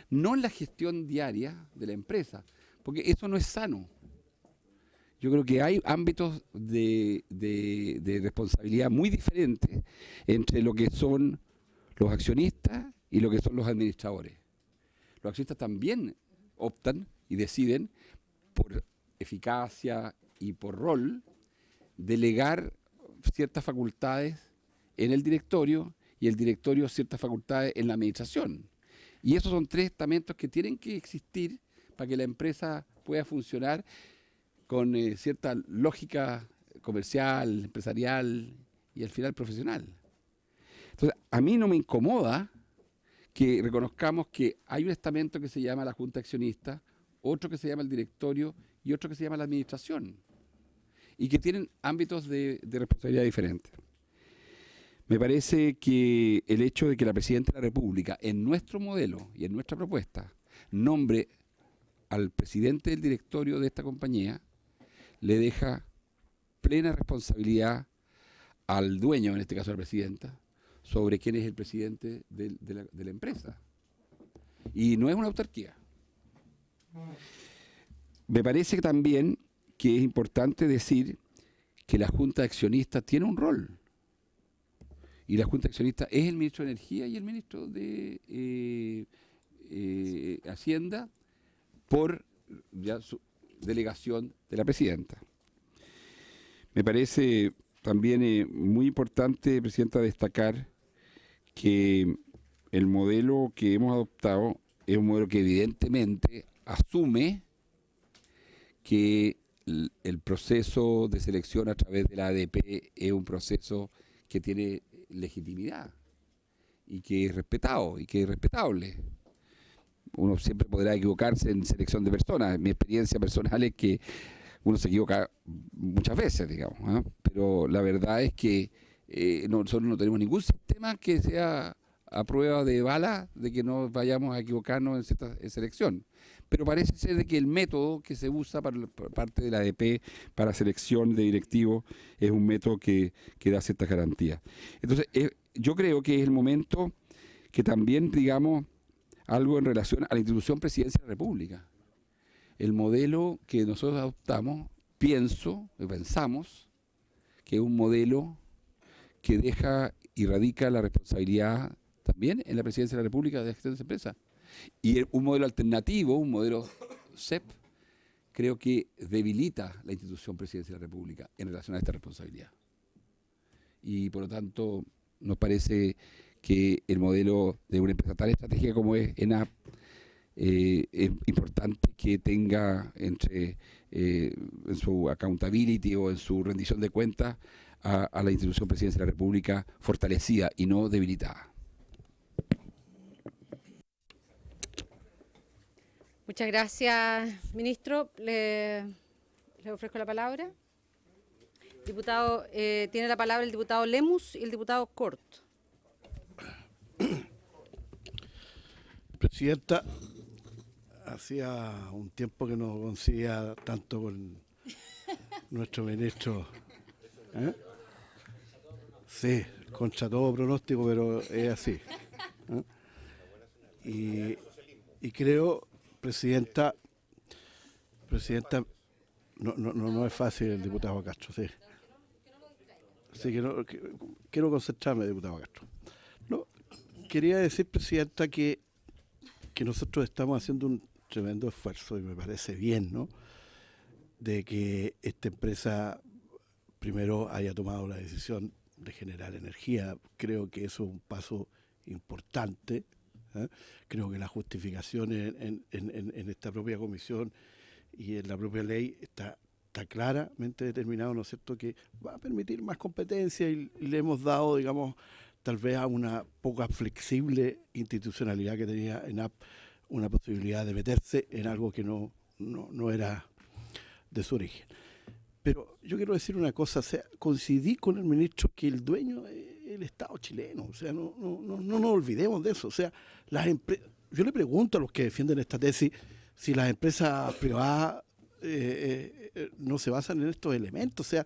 no en la gestión diaria de la empresa, porque eso no es sano. Yo creo que hay ámbitos de responsabilidad muy diferentes entre lo que son los accionistas y lo que son los administradores. Los accionistas también optan y deciden por eficacia y por rol delegar ciertas facultades en el directorio y el directorio ciertas facultades en la administración. Y esos son 3 estamentos que tienen que existir para que la empresa pueda funcionar con cierta lógica comercial, empresarial y al final profesional. Entonces, a mí no me incomoda que reconozcamos que hay un estamento que se llama la Junta Accionista, otro que se llama el directorio y otro que se llama la administración, y que tienen ámbitos de responsabilidad diferentes. Me parece que el hecho de que la Presidenta de la República, en nuestro modelo y en nuestra propuesta, nombre al presidente del directorio de esta compañía, le deja plena responsabilidad al dueño, en este caso a la presidenta, sobre quién es el presidente de la empresa. Y no es una autarquía. Me parece también que es importante decir que la Junta de Accionistas tiene un rol. Y la Junta de Accionistas es el ministro de Energía y el ministro de Hacienda por ya su delegación de la presidenta. Me parece también muy importante, Presidenta, destacar que el modelo que hemos adoptado es un modelo que evidentemente asume que el proceso de selección a través de la ADP es un proceso que tiene legitimidad y que es respetado y que es respetable. Uno siempre podrá equivocarse en selección de personas. Mi experiencia personal es que uno se equivoca muchas veces, digamos, ¿eh? Pero la verdad es que nosotros no tenemos ningún sistema que sea a prueba de bala de que no vayamos a equivocarnos en selección. Pero parece ser de que el método que se usa por parte de la ADP para selección de directivos es un método que da ciertas garantías. Entonces, yo creo que es el momento que también digamos algo en relación a la institución Presidencia de la República. El modelo que nosotros adoptamos, pensamos que es un modelo que deja y radica la responsabilidad también en la Presidencia de la República de la gestión de esa empresa. Y un modelo alternativo, un modelo CEP, creo que debilita la institución Presidencia de la República en relación a esta responsabilidad. Y por lo tanto, nos parece que el modelo de una empresa tan estratégica como es ENAP es importante que tenga en su accountability o en su rendición de cuentas a la institución Presidencia de la República fortalecida y no debilitada.
Muchas gracias, ministro. Le ofrezco la palabra. Diputado, tiene la palabra el diputado Lemus y el diputado Cort.
Presidenta, hacía un tiempo que no coincidía tanto con nuestro ministro. ¿Eh? Sí, contra todo pronóstico, pero es así. ¿Eh? Y creo, Presidenta, no es fácil el diputado Castro, sí. Así que quiero concentrarme, diputado Castro. No, quería decir, Presidenta, que nosotros estamos haciendo un tremendo esfuerzo, y me parece bien, ¿no?, de que esta empresa primero haya tomado la decisión de generar energía. Creo que eso es un paso importante. ¿Eh? Creo que la justificación en esta propia comisión y en la propia ley está claramente determinado, ¿no es cierto?, que va a permitir más competencia y le hemos dado, digamos, tal vez a una poca flexible institucionalidad que tenía ENAP una posibilidad de meterse en algo que no era de su origen. Pero yo quiero decir una cosa, o sea, coincidí con el ministro que el dueño es el Estado chileno, o sea, no nos olvidemos de eso. O sea, yo le pregunto a los que defienden esta tesis si las empresas privadas no se basan en estos elementos. O sea,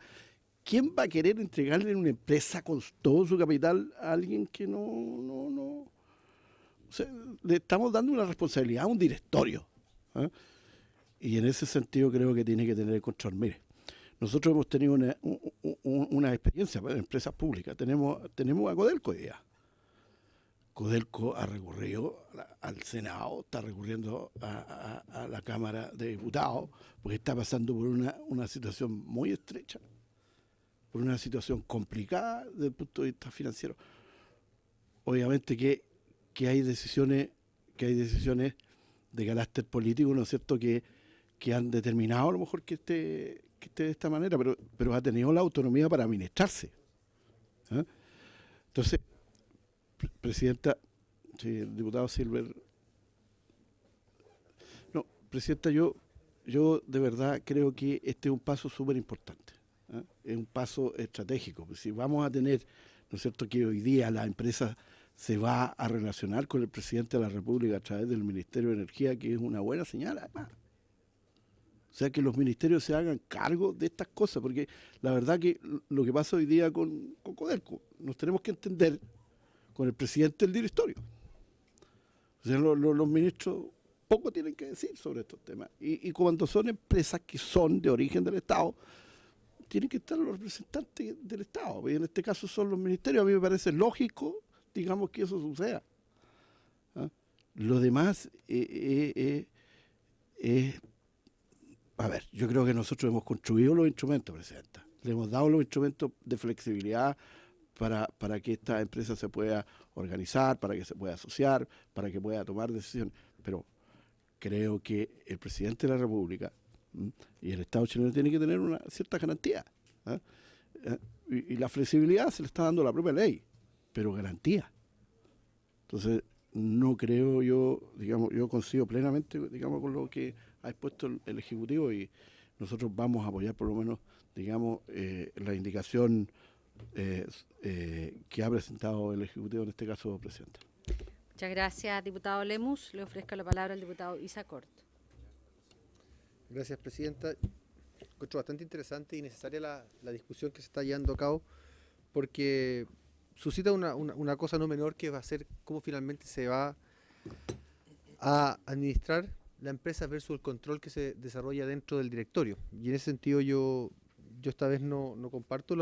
¿quién va a querer entregarle una empresa con todo su capital a alguien que no? O sea, le estamos dando una responsabilidad a un directorio. ¿Eh? Y en ese sentido creo que tiene que tener el control. Mire, nosotros hemos tenido una experiencia en empresas públicas. Tenemos a Codelco hoy día. Codelco ha recurrido al Senado, está recurriendo a la Cámara de Diputados, porque está pasando por una situación muy estrecha, por una situación complicada desde el punto de vista financiero. Obviamente que hay decisiones de carácter político, ¿no es cierto?, que han determinado a lo mejor que esté de esta manera, pero ha tenido la autonomía para administrarse. ¿Eh? Entonces, Presidenta, sí, el diputado Silver. No, Presidenta, yo de verdad creo que este es un paso súper importante. ¿Eh? Es un paso estratégico. Si vamos a tener, ¿no es cierto?, que hoy día la empresa se va a relacionar con el presidente de la República a través del Ministerio de Energía, que es una buena señal, además. O sea, que los ministerios se hagan cargo de estas cosas, porque la verdad que lo que pasa hoy día con Codelco, nos tenemos que entender con el presidente del directorio. O sea, los ministros
poco tienen que decir sobre estos temas. Y cuando son empresas que son de origen del Estado, tienen que estar los representantes del Estado, y en este caso son los ministerios. A mí me parece lógico, digamos, que eso suceda. ¿Ah? Lo demás a ver, yo creo que nosotros hemos construido los instrumentos, Presidenta. Le hemos dado los instrumentos de flexibilidad para que esta empresa se pueda organizar, para que se pueda asociar, para que pueda tomar decisiones. Pero creo que el Presidente de la República y el Estado chileno tienen que tener una cierta garantía. ¿Ah? Y la flexibilidad se le está dando la propia ley, pero garantía. Entonces, no creo yo coincido plenamente, digamos, con lo que ha expuesto el Ejecutivo, y nosotros vamos a apoyar por lo menos, digamos, la indicación que ha presentado el Ejecutivo, en este caso, Presidente.
Muchas gracias, diputado Lemus. Le ofrezco la palabra al diputado Isacort.
Gracias, Presidenta. Encuentro bastante interesante y necesaria la discusión que se está llevando a cabo, porque suscita una cosa no menor, que va a ser cómo finalmente se va a administrar la empresa versus el control que se desarrolla dentro del directorio. Y en ese sentido yo esta vez no comparto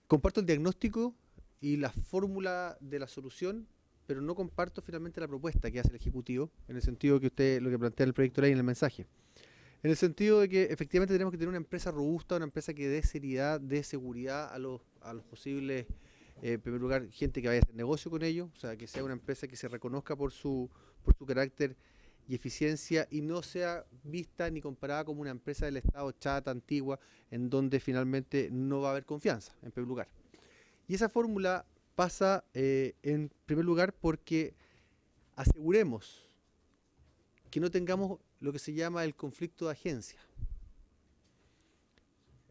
comparto el diagnóstico y la fórmula de la solución, pero no comparto finalmente la propuesta que hace el Ejecutivo, en el sentido que usted, lo que plantea el proyecto de ley en el mensaje. En el sentido de que efectivamente tenemos que tener una empresa robusta, una empresa que dé seriedad, dé seguridad a los posibles, en primer lugar, gente que vaya a hacer negocio con ellos, o sea, que sea una empresa que se reconozca por su carácter y eficiencia, y no sea vista ni comparada como una empresa del Estado chata, antigua, en donde finalmente no va a haber confianza, en primer lugar. Y esa fórmula pasa, en primer lugar, porque aseguremos que no tengamos lo que se llama el conflicto de agencia.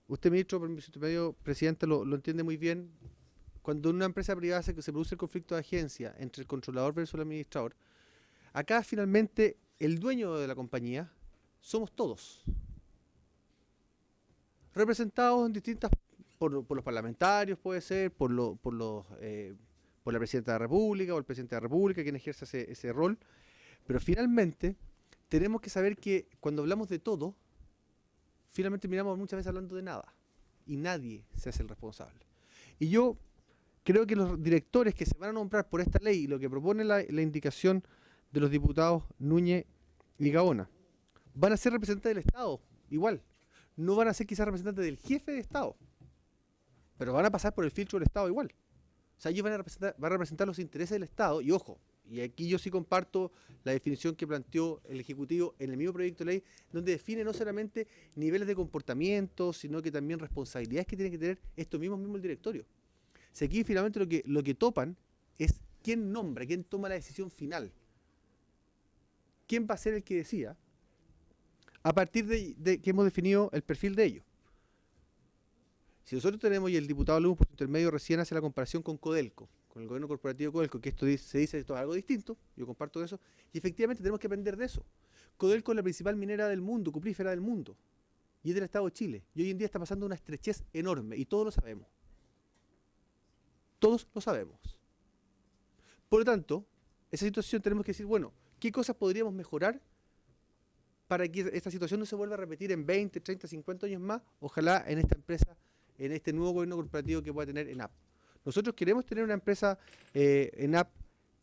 Usted, ministro, Presidenta, lo entiende muy bien. Cuando en una empresa privada se produce el conflicto de agencia entre el controlador versus el administrador, acá finalmente el dueño de la compañía somos todos, representados en distintas, por los parlamentarios, puede ser, por la Presidenta de la República o el Presidente de la República, quien ejerce ese rol, pero finalmente tenemos que saber que cuando hablamos de todo, finalmente terminamos muchas veces hablando de nada, y nadie se hace el responsable. Y yo creo que los directores que se van a nombrar por esta ley, y lo que propone la indicación de los diputados Núñez y Gaona, van a ser representantes del Estado, igual. No van a ser quizás representantes del jefe de Estado, pero van a pasar por el filtro del Estado igual. O sea, ellos van a representar los intereses del Estado, y ojo, y aquí yo sí comparto la definición que planteó el Ejecutivo en el mismo proyecto de ley, donde define no solamente niveles de comportamiento, sino que también responsabilidades que tiene que tener estos mismo el directorio. O sea, aquí finalmente lo que topan es quién nombra, quién toma la decisión final. ¿Quién va a ser el que decida? A partir de que hemos definido el perfil de ellos. Si nosotros tenemos, y el diputado Luz por su intermedio recién hace la comparación con Codelco, con el gobierno corporativo Codelco, que se dice que esto es algo distinto, yo comparto eso, y efectivamente tenemos que aprender de eso. Codelco es la principal minera del mundo, cuprífera del mundo, y es del Estado de Chile, y hoy en día está pasando una estrechez enorme, y todos lo sabemos. Todos lo sabemos. Por lo tanto, esa situación tenemos que decir, bueno, ¿qué cosas podríamos mejorar para que esta situación no se vuelva a repetir en 20, 30, 50 años más? Ojalá en esta empresa, en este nuevo gobierno corporativo que pueda tener ENAP. Nosotros queremos tener una empresa ENAP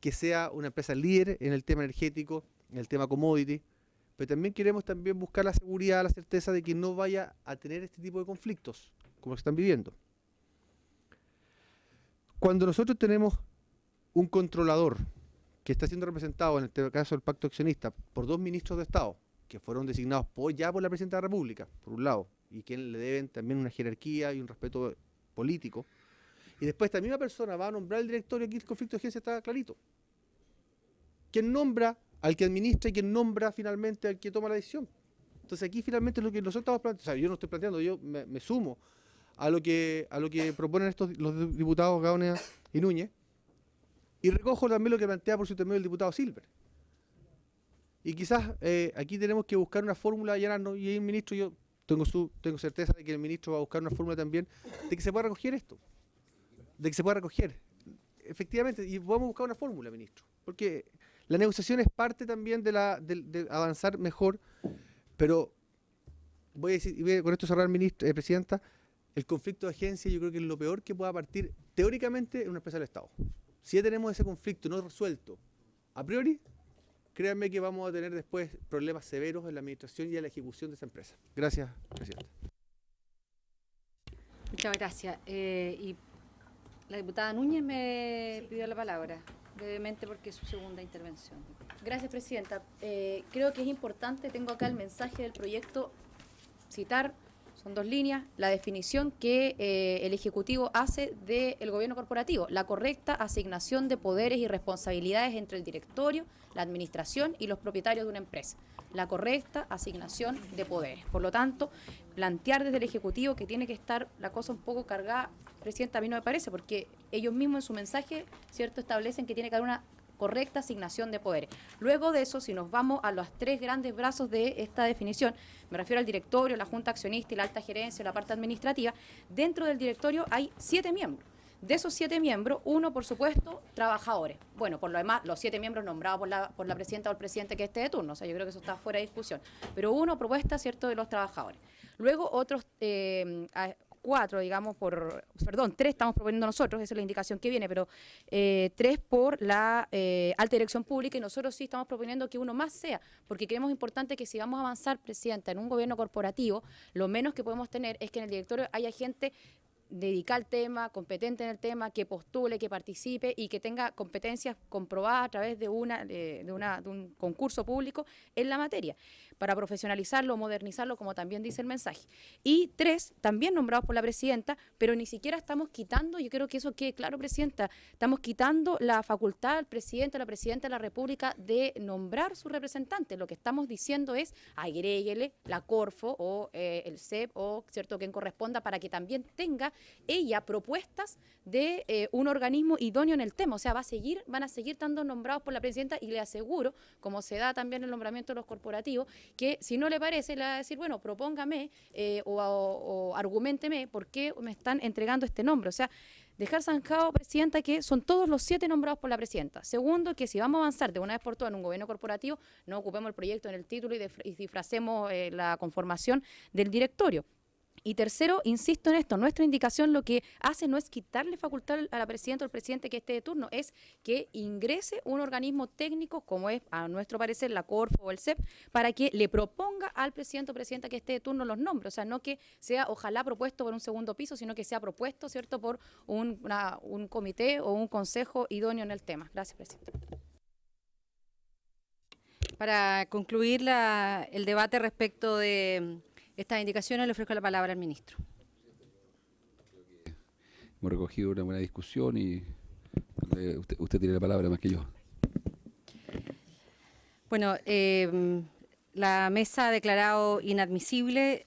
que sea una empresa líder en el tema energético, en el tema commodity, pero también queremos buscar la seguridad, la certeza de que no vaya a tener este tipo de conflictos como lo que están viviendo. Cuando nosotros tenemos un controlador que está siendo representado, en este caso el pacto accionista, por 2 ministros de Estado, que fueron designados ya por la Presidenta de la República, por un lado, y que le deben también una jerarquía y un respeto político, y después esta misma persona va a nombrar el directorio, aquí el conflicto de agencia está clarito. ¿Quién nombra al que administra y quién nombra finalmente al que toma la decisión? Entonces aquí finalmente es lo que nosotros estamos planteando, o sea, yo no estoy planteando, yo me sumo a lo que proponen los diputados Gaona y Núñez, y recojo también lo que plantea por su intermedio el diputado Silver. Y quizás aquí tenemos que buscar una fórmula, allanarnos, y el ministro, yo tengo certeza de que el ministro va a buscar una fórmula también de que se pueda recoger esto. De que se pueda recoger. Efectivamente, y vamos a buscar una fórmula, ministro. Porque La negociación es parte también de avanzar mejor, pero voy a decir, y voy con esto cerrar, Presidenta, el conflicto de agencia yo creo que es lo peor que pueda partir teóricamente en una empresa del Estado. Si ya tenemos ese conflicto no resuelto a priori, créanme que vamos a tener después problemas severos en la administración y en la ejecución de esa empresa. Gracias, Presidenta.
Muchas gracias. Y la diputada Núñez me pidió la palabra, brevemente porque es su segunda intervención.
Gracias, Presidenta. Creo que es importante, tengo acá el mensaje del proyecto, citar, son 2 líneas, la definición que el Ejecutivo hace del gobierno corporativo, la correcta asignación de poderes y responsabilidades entre el directorio, la administración y los propietarios de una empresa. La correcta asignación de poderes. Por lo tanto, plantear desde el Ejecutivo que tiene que estar la cosa un poco cargada, Presidenta, a mí no me parece, porque ellos mismos en su mensaje, ¿cierto?, establecen que tiene que haber una correcta asignación de poderes. Luego de eso, si nos vamos a los 3 grandes brazos de esta definición, me refiero al directorio, la junta accionista y la alta gerencia, la parte administrativa, dentro del directorio hay 7 miembros. De esos 7 miembros, 1, por supuesto, trabajadores. Bueno, por lo demás, los 7 miembros nombrados por la presidenta o el presidente que esté de turno. O sea, yo creo que eso está fuera de discusión. Pero 1, propuesta, ¿cierto?, de los trabajadores. Luego, otros 4, digamos, 3 estamos proponiendo nosotros, esa es la indicación que viene, pero 3 por la alta dirección pública, y nosotros sí estamos proponiendo que 1 más sea, porque creemos importante que si vamos a avanzar, Presidenta, en un gobierno corporativo, lo menos que podemos tener es que en el directorio haya gente dedicada al tema, competente en el tema, que postule, que participe y que tenga competencias comprobadas a través de un concurso público en la materia, para profesionalizarlo, modernizarlo, como también dice el mensaje. Y 3, también nombrados por la presidenta, pero ni siquiera estamos quitando, yo creo que eso quede claro, Presidenta, estamos quitando la facultad al presidente o la presidenta de la República de nombrar su representante. Lo que estamos diciendo es agréguele la Corfo o el CEP o, ¿cierto?, quien corresponda, para que también tenga ella propuestas de un organismo idóneo en el tema. O sea, van a seguir estando nombrados por la presidenta, y le aseguro, como se da también el nombramiento de los corporativos, que si no le parece, le va a decir, bueno, propóngame o argumenteme por qué me están entregando este nombre. O sea, dejar zanjado, Presidenta, que son todos los 7 nombrados por la presidenta. Segundo, que si vamos a avanzar de una vez por todas en un gobierno corporativo, no ocupemos el proyecto en el título y disfracemos la conformación del directorio. Y tercero, insisto en esto, nuestra indicación lo que hace no es quitarle facultad a la presidenta o al presidente que esté de turno, es que ingrese un organismo técnico, como es, a nuestro parecer, la Corfo o el CEP, para que le proponga al presidente o presidenta que esté de turno los nombres. O sea, no que sea ojalá propuesto por un segundo piso, sino que sea propuesto, ¿cierto?, por un comité o un consejo idóneo en el tema. Gracias, Presidenta.
Para concluir el debate respecto de estas indicaciones, le ofrezco la palabra al ministro.
Hemos recogido una buena discusión y usted tiene la palabra más que yo.
Bueno, la mesa ha declarado inadmisible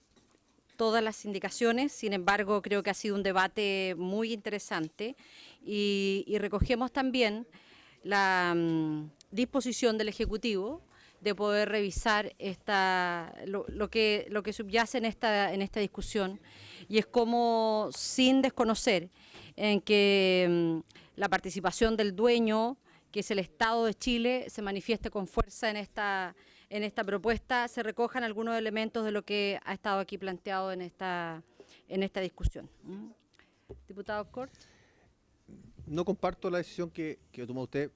todas las indicaciones, sin embargo, creo que ha sido un debate muy interesante y recogemos también la disposición del Ejecutivo de poder revisar lo que subyace en esta discusión, y es como, sin desconocer en que la participación del dueño, que es el Estado de Chile, se manifieste con fuerza en esta propuesta, se recojan algunos elementos de lo que ha estado aquí planteado en esta discusión. Diputado Cort.
No comparto la decisión que tomó usted,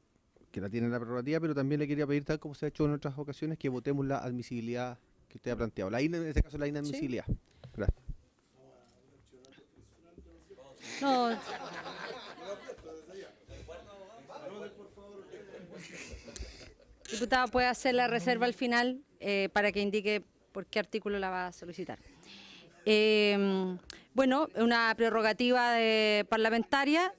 que la tiene la prerrogativa, pero también le quería pedir, tal como se ha hecho en otras ocasiones, que votemos la admisibilidad que usted ha planteado. En este caso, la inadmisibilidad. ¿Sí? Gracias.
No. Diputado, puede hacer la reserva al final para que indique por qué artículo la va a solicitar. Bueno, una prerrogativa parlamentaria.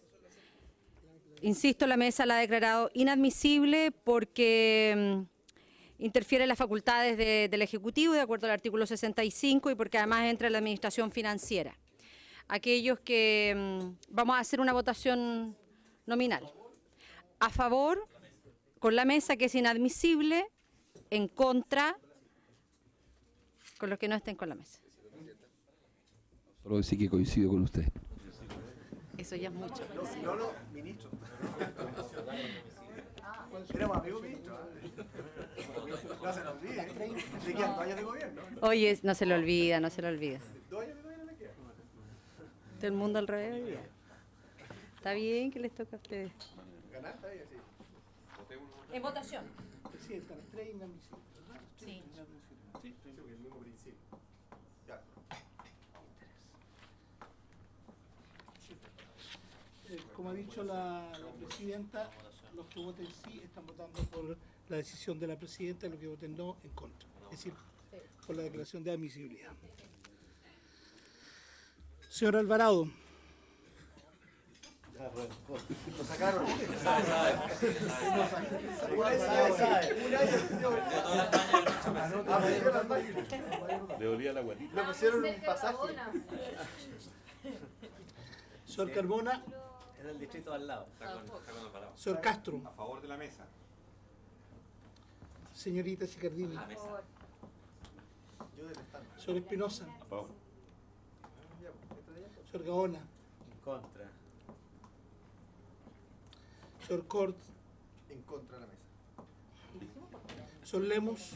Insisto, la mesa la ha declarado inadmisible porque interfiere en las facultades del Ejecutivo de acuerdo al artículo 65 y porque además entra en la administración financiera. Aquellos que vamos a hacer una votación nominal. A favor, con la mesa, que es inadmisible; en contra, con los que no estén con la mesa.
Solo decir que coincido con usted.
Eso ya es mucho.
No, ministro.
Tenemos amigos ministros. No se nos olvide. Le quedan 2 años de gobierno.
Oye, no se le olvida, no se le olvida.
2 años de gobierno le quedan.
Todo el mundo al revés hoy día. Está bien que les toca a ustedes.
¿Ganaste ahí? Sí.
En votación.
Presidenta, las 3 inadmisibles.
Sí.
Sí.
El mismo principio. Ya.
Como ha dicho la presidenta, los que voten sí están votando por la decisión de la presidenta y los que voten no en contra. Es decir, por la declaración de admisibilidad. Señor Alvarado.
Lo sacaron.
Le dolía la guatita.
Le pusieron un pasaje.
Señor Carmona.
Es del distrito al lado. Está con Alvarado.
Señor Castro.
A favor de la mesa.
Señorita Sicardini.
La mesa.
Señor Espinosa.
A favor.
Señor Gaona.
En contra.
Señor Cort.
En contra de la mesa.
Señor Lemus.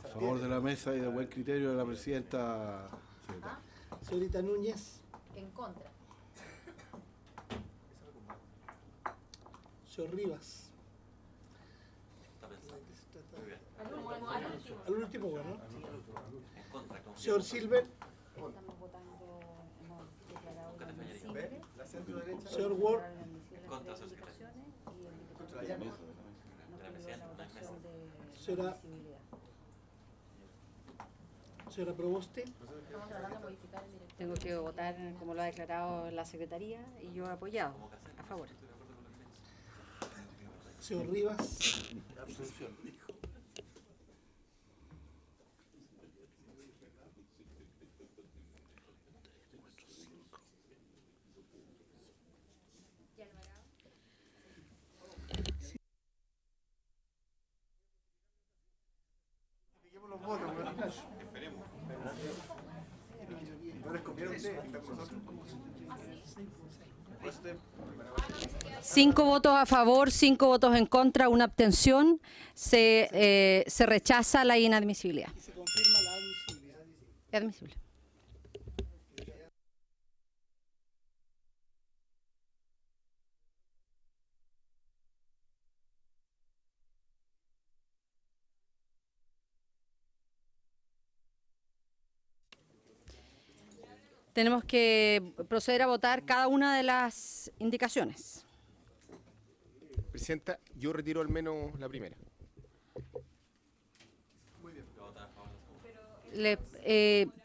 A favor de la mesa y de buen criterio de la presidenta.
Señorita Núñez.
En contra.
Señor Rivas.
Está pensando. Muy bien.
Al último, bueno.
En contra.
Señor Silver.
Estamos votando, hemos declarado
Nunca te fallaría.
inadmisible.
La centro derecha.
Señor Ward.
En contra, señor secretario.
Contra la llama.
De la presidenta, no es mesa.
Señora, señora Proboste.
Tengo que votar como lo ha declarado la Secretaría y yo he apoyado a favor.
Señor Rivas.
Abstención. Los votos, esperemos. No les conviene a ustedes, están con nosotros.
5 votos a favor, 5 votos en contra, una abstención. Se rechaza la inadmisibilidad.
Y se confirma la admisibilidad.
Admisible. Tenemos que proceder a votar cada una de las indicaciones.
Presidenta, yo retiro al menos la primera.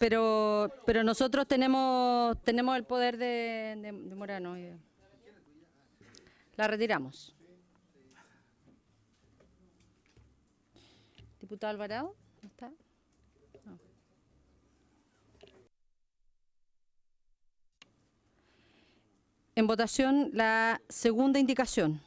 Pero nosotros tenemos el poder de Morano. La retiramos. Diputado Alvarado, ¿no está? No. En votación, la segunda indicación.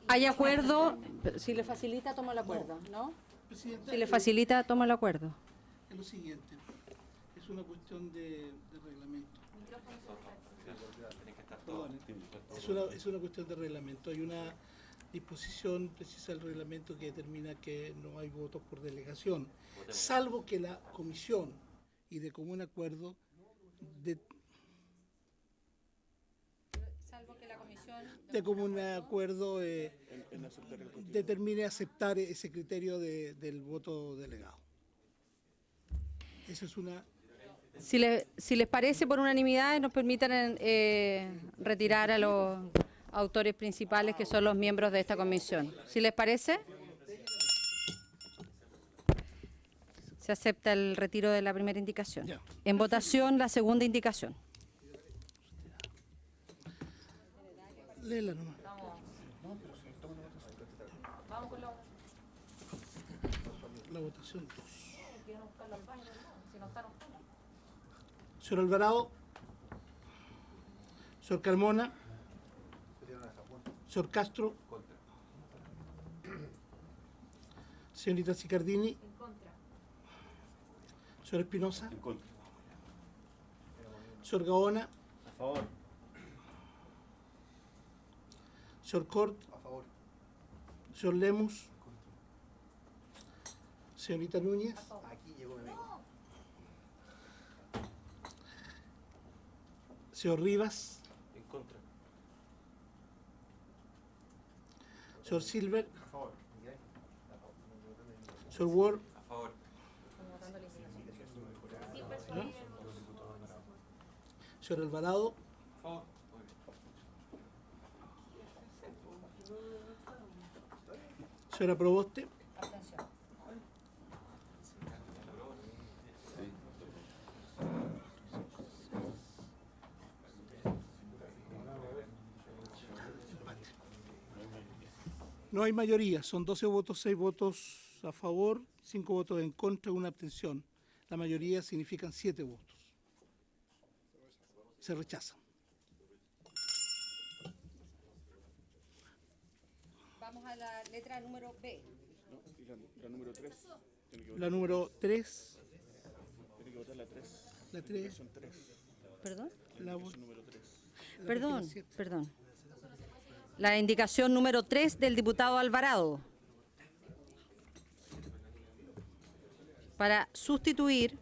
Hay acuerdo, si le facilita, toma el acuerdo, ¿no?
Presidenta,
Si le facilita, toma el acuerdo.
es lo siguiente. Es una cuestión de reglamento. Perdón, es una cuestión de reglamento. Hay una disposición precisa del reglamento que determina que no hay votos por delegación, salvo que la comisión y de común acuerdo determine aceptar ese criterio del voto delegado. Esa es una...
Si les parece, por unanimidad, nos permitan retirar a los autores principales, que son los miembros de esta comisión. Si les parece, se acepta el retiro de la primera indicación. En votación, la segunda indicación.
Léela nomás. La votación 2. Señor Alvarado. Señor Carmona. Señor Castro. Señorita Sicardini. Señor Espinosa.
En contra.
Señor Gaona.
A favor.
Señor Cort.
A favor.
Señor Lemus. Señorita Núñez.
Aquí llegó mi amigo.
Señor Rivas.
En contra.
Señor Silver.
A favor.
Señor Ward.
A favor.
Señor Alvarado.
A favor.
Señora Proboste. No hay mayoría, son 12 votos, 6 votos a favor, 5 votos en contra y una abstención. La mayoría significan 7 votos. Se rechaza.
Vamos a la letra número B.
Y la número 3.
La número 3.
Tiene que votar la 3.
La 3.
Son 3.
¿Perdón?
La
número 3.
Perdón, perdón. La indicación número 3 del diputado Alvarado. Para sustituir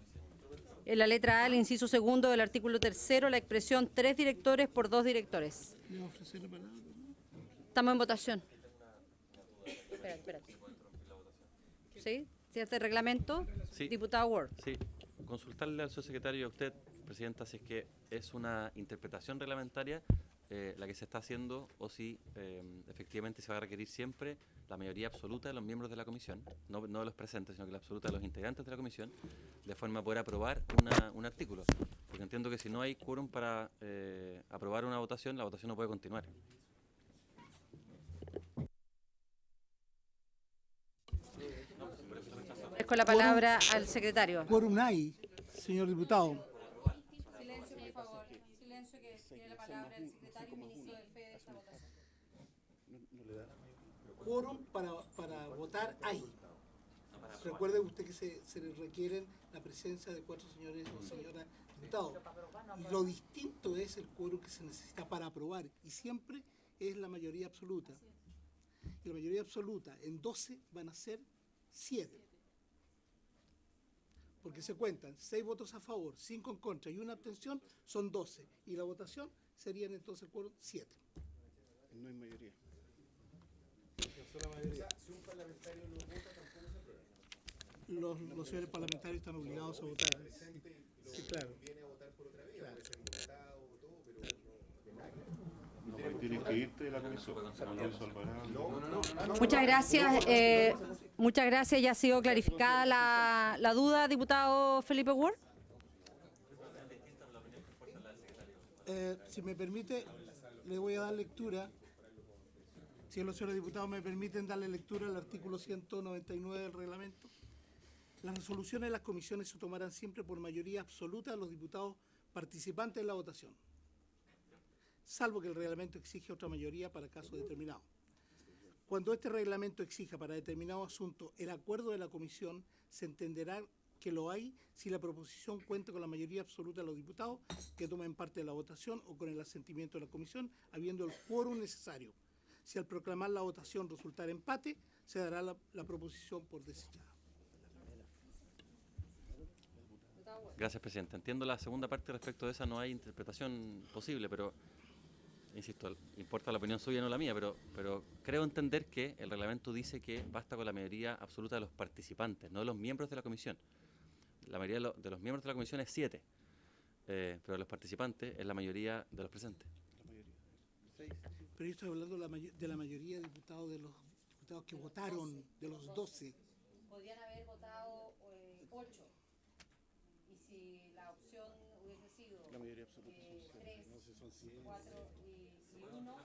en la letra A, el inciso segundo del artículo 3º, la expresión 3 directores por 2 directores. Estamos en votación. Espérate. ¿Sí? ¿Cierto el reglamento?
Sí.
Diputado Ward.
Sí. Consultarle al subsecretario y a usted, Presidenta, si es que es una interpretación reglamentaria la que se está haciendo o si efectivamente se va a requerir siempre la mayoría absoluta de los miembros de la comisión, no de los presentes, sino que la absoluta de los integrantes de la comisión, de forma a poder aprobar un artículo. Porque entiendo que si no hay quórum para aprobar una votación, la votación no puede continuar.
Con la palabra al secretario.
Quórum hay, señor diputado.
Silencio, por favor. Silencio, que tiene la palabra el secretario y inicio de fe de esta votación.
Quórum para votar hay. Recuerde usted que se le requiere la presencia de 4 señores o señoras diputados. Lo distinto es el quórum que se necesita para aprobar y siempre es la mayoría absoluta. Y la mayoría absoluta en 12 van a ser 7. Porque se cuentan 6 votos a favor, 5 en contra y una abstención, son 12. Y la votación serían entonces el quórum 7.
No hay mayoría.
Si un parlamentario no vota, tampoco se aprueba.
Los señores parlamentarios están obligados a votar. Sí, claro.
Viene a votar por otra vía, puede ser votado o todo, pero
No, tienes que irte de la comisión.
Muchas gracias. Muchas gracias. Ya ha sido clarificada la duda, diputado Felipe Ward.
Si me permite, le voy a dar lectura. Si los señores diputados me permiten darle lectura al artículo 199 del reglamento. Las resoluciones de las comisiones se tomarán siempre por mayoría absoluta de los diputados participantes en la votación, salvo que el reglamento exige otra mayoría para casos determinados. Cuando este reglamento exija para determinado asunto el acuerdo de la comisión, se entenderá que lo hay si la proposición cuenta con la mayoría absoluta de los diputados que tomen parte de la votación o con el asentimiento de la comisión, habiendo el quórum necesario. Si al proclamar la votación resultara empate, se dará la proposición por desechada.
Gracias, Presidente. Entiendo la segunda parte respecto de esa, no hay interpretación posible, pero, insisto, importa la opinión suya, no la mía, pero creo entender que el reglamento dice que basta con la mayoría absoluta de los participantes, no de los miembros de la comisión. La mayoría de los miembros de la comisión es 7, pero de los participantes es la mayoría de los presentes.
Pero yo estoy hablando de la mayoría de diputados que votaron, de los 12.
Podrían haber votado 8. Y si la opción hubiese sido
La mayoría absoluta son
3,
no sé, son
4 y 1.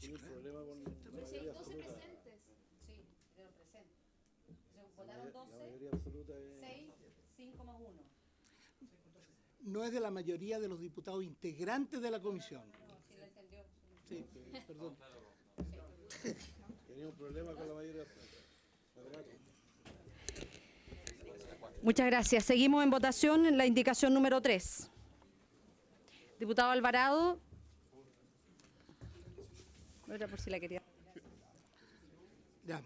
¿Tiene un problema con la
Pero si hay 12 presentes. Sí, pero presentes. Entonces, votaron 12, 6, 5 más 1.
No es de la mayoría de los diputados integrantes de la comisión.
Sí, lo entendió.
Sí, perdón.
tenía un problema con la mayoría.
Muchas gracias. Seguimos en votación en la indicación número 3. Diputado Alvarado. No era por si la quería.
Ya.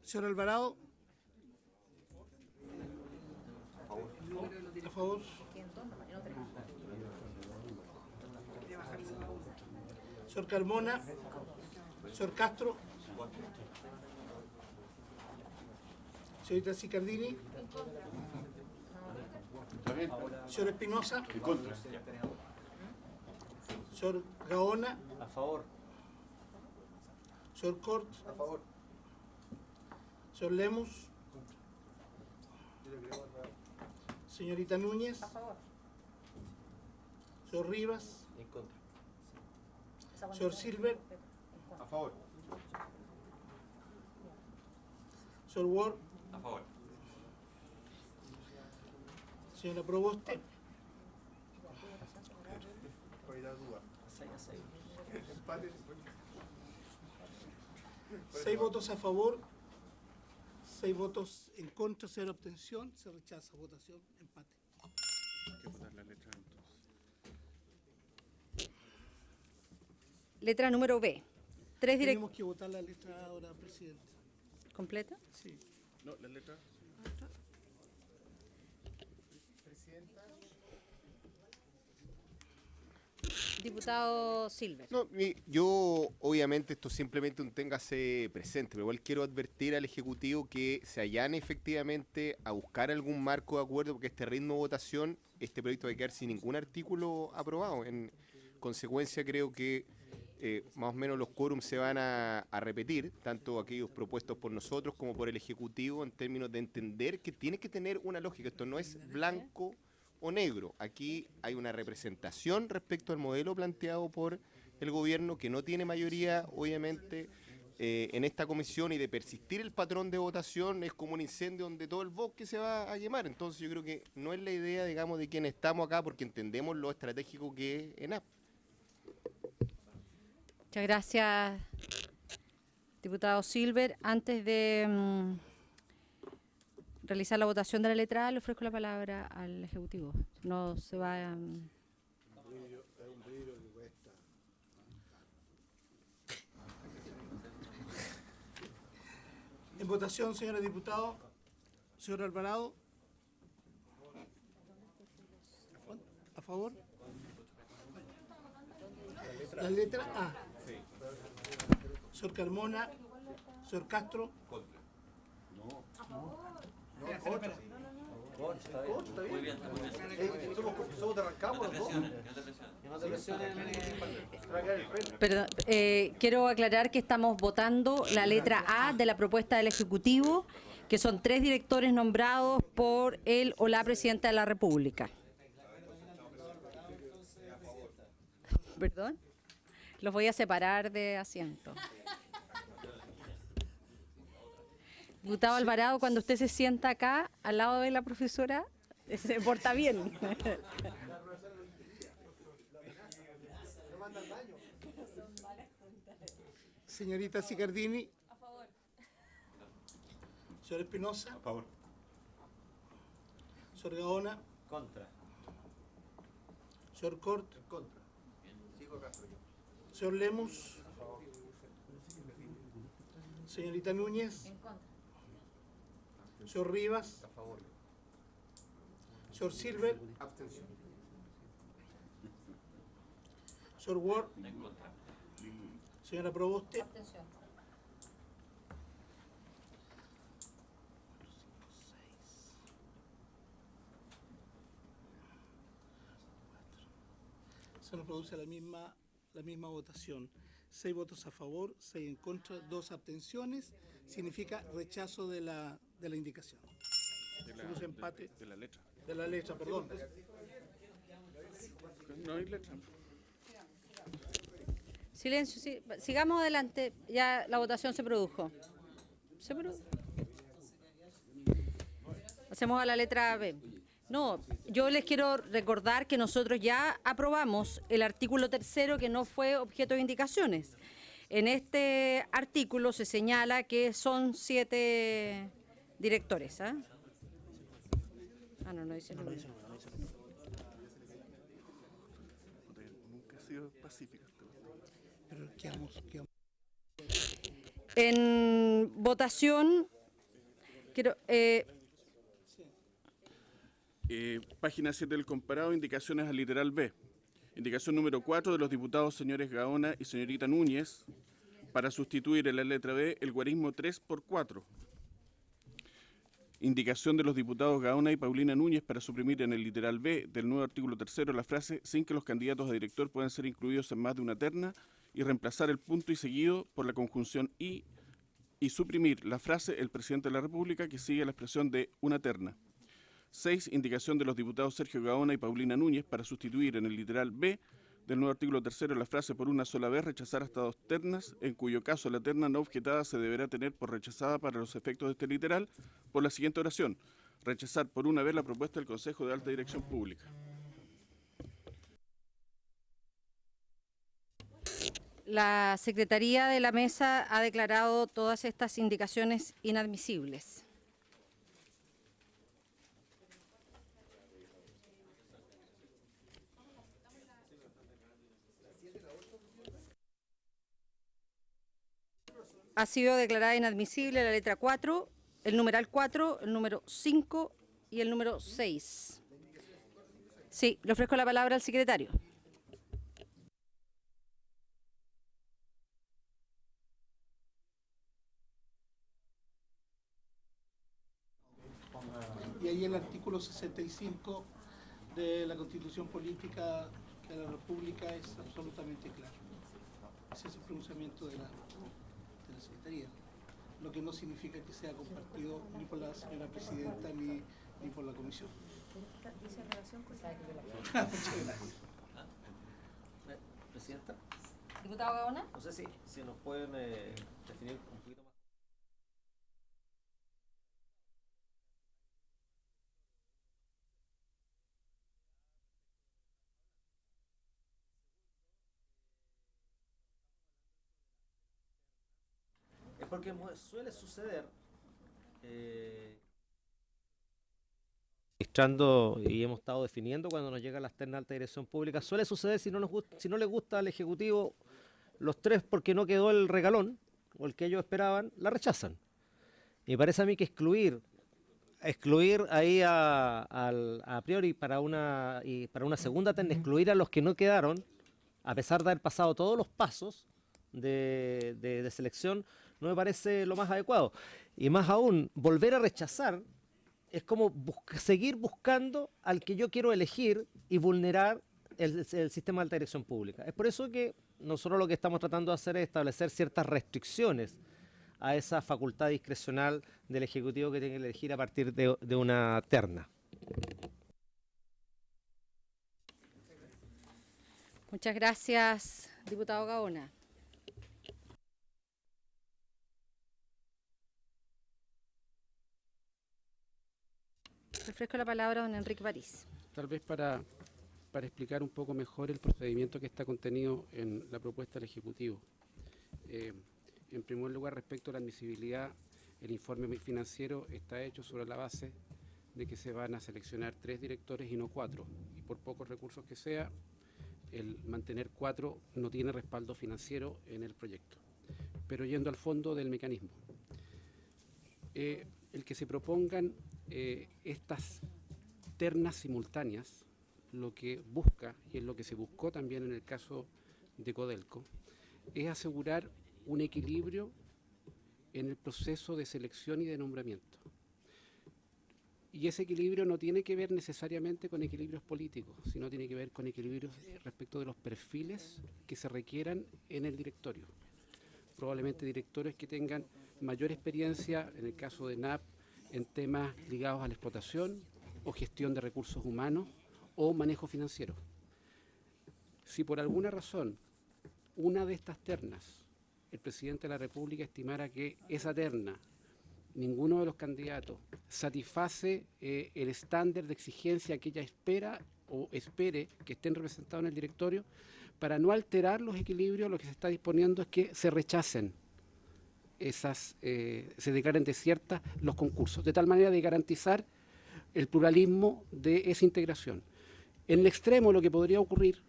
Señor Alvarado. A favor. Señor Carmona. Señor Castro. Señorita Sicardini. Señor Espinosa.
En contra.
Señor Gaona.
A favor.
Señor Cort.
A favor.
Señor Lemus. Señorita Núñez.
A favor.
Señor Rivas.
En contra.
Señor Silver.
A favor.
Señor Ward.
A favor.
Señora Proboste. 6 votos a favor, 6 votos en contra, 0 abstención. Se rechaza. Votación, empate.
Hay que votar la letra entonces.
Letra número B. 3
Tenemos que votar la letra ahora, presidente.
¿Completa?
Sí.
No, la letra.
Diputado Silver.
No, yo obviamente esto simplemente un téngase presente, pero igual quiero advertir al Ejecutivo que se allane efectivamente a buscar algún marco de acuerdo, porque este ritmo de votación, este proyecto va a quedar sin ningún artículo aprobado. En consecuencia creo que más o menos los quórums se van a repetir, tanto aquellos propuestos por nosotros como por el Ejecutivo, en términos de entender que tiene que tener una lógica. Esto no es blanco o negro. Aquí hay una representación respecto al modelo planteado por el gobierno que no tiene mayoría, obviamente, en esta comisión, y de persistir el patrón de votación es como un incendio donde todo el bosque se va a quemar. Entonces yo creo que no es la idea, digamos, de quienes estamos acá, porque entendemos lo estratégico que es ENAP.
Muchas gracias, diputado Silver. Antes de realizar la votación de la letra A, le ofrezco la palabra al Ejecutivo. No se va a...
En votación, señora diputado. Señor Alvarado. ¿A favor? La letra A. Señor Carmona. Señor Castro.
Muy bien, somos de Rancagua, los dos.
Perdón, quiero aclarar que estamos votando la letra A de la propuesta del Ejecutivo, que son 3 directores nombrados por el o la Presidenta de la República. ¿Perdón? Los voy a separar de asiento. Diputado Alvarado, cuando usted se sienta acá, al lado de la profesora, se porta bien.
Señorita Sicardini. A favor. Señor Espinosa.
A favor.
Señor Gaona.
Contra.
Señor Cort.
Contra. Sigo Castro yo.
Señor Lemus.
A favor.
Señorita Núñez.
En contra.
Señor Rivas.
A favor.
Señor Silver.
Abstención.
Señor Ward.
En contra.
Señora Proboste.
Abstención.
Se nos produce la misma votación. 6 votos a favor, 6 en contra, 2 abstenciones. Significa rechazo de la indicación. Produce empate.
De la letra.
De la letra, perdón.
No hay letra.
Silencio, sí. Sigamos adelante. Ya la votación se produjo. ¿Se produjo? Pasemos a la letra B. No, yo les quiero recordar que nosotros ya aprobamos el artículo 3º, que no fue objeto de indicaciones. En este artículo se señala que son 7 directores. ¿Ah? No dice el número.
Nunca ha sido pacífica.
Pero quedamos.
En votación, quiero...
Página 7 del comparado, indicaciones al literal B. Indicación número 4 de los diputados señores Gaona y señorita Núñez para sustituir en la letra B el guarismo 3x4. Indicación de los diputados Gaona y Paulina Núñez para suprimir en el literal B del nuevo artículo 3 la frase sin que los candidatos a director puedan ser incluidos en más de una terna y reemplazar el punto y seguido por la conjunción y suprimir la frase el presidente de la República que sigue la expresión de una terna. 6. Indicación de los diputados Sergio Gaona y Paulina Núñez para sustituir en el literal B del nuevo artículo 3 la frase por una sola vez rechazar hasta 2 ternas, en cuyo caso la terna no objetada se deberá tener por rechazada para los efectos de este literal por la siguiente oración: rechazar por una vez la propuesta del Consejo de Alta Dirección Pública.
La Secretaría de la Mesa ha declarado todas estas indicaciones inadmisibles. Ha sido declarada inadmisible la letra 4, el numeral 4, el número 5 y el número 6. Sí, le ofrezco la palabra al secretario.
Y ahí el artículo 65 de la Constitución Política de la República es absolutamente claro. Ese es el pronunciamiento de la Secretaría, lo que no significa que sea compartido ni por la señora Presidenta ni por la Comisión.
Dice relación con
Muchas gracias.
Presidenta.
Diputado Gaona.
No sé si nos pueden definir un poquito más. Es porque suele suceder, administrando y hemos estado definiendo cuando nos llegan las ternas de alta dirección pública, suele suceder si no le gusta al Ejecutivo los 3 porque no quedó el regalón o el que ellos esperaban, la rechazan. Y me parece a mí que excluir ahí a priori para una segunda terna, excluir a los que no quedaron, a pesar de haber pasado todos los pasos de selección, no me parece lo más adecuado. Y más aún, volver a rechazar es como seguir buscando al que yo quiero elegir y vulnerar el sistema de alta dirección pública. Es por eso que nosotros lo que estamos tratando de hacer es establecer ciertas restricciones a esa facultad discrecional del Ejecutivo que tiene que elegir a partir de una terna.
Muchas gracias, diputado Gaona. Le ofrezco la palabra a don Enrique París.
Tal vez para explicar un poco mejor el procedimiento que está contenido en la propuesta del Ejecutivo. En primer lugar, respecto a la admisibilidad, el informe financiero está hecho sobre la base de que se van a seleccionar 3 directores y no 4. Y por pocos recursos que sea, el mantener 4 no tiene respaldo financiero en el proyecto. Pero yendo al fondo del mecanismo, el que se propongan estas ternas simultáneas, lo que busca, y es lo que se buscó también en el caso de Codelco, es asegurar un equilibrio en el proceso de selección y de nombramiento. Y ese equilibrio no tiene que ver necesariamente con equilibrios políticos, sino tiene que ver con equilibrios respecto de los perfiles que se requieran en el directorio. Probablemente directores que tengan mayor experiencia, en el caso de NAP, en temas ligados a la explotación o gestión de recursos humanos o manejo financiero. Si por alguna razón una de estas ternas, el presidente de la República estimara que esa terna, ninguno de los candidatos satisface el estándar de exigencia que ella espera o espere que estén representados en el directorio, para no alterar los equilibrios, lo que se está disponiendo es que se rechacen
se declaren desiertas los concursos, de tal manera de garantizar el pluralismo de esa integración. En el extremo, lo que podría ocurrir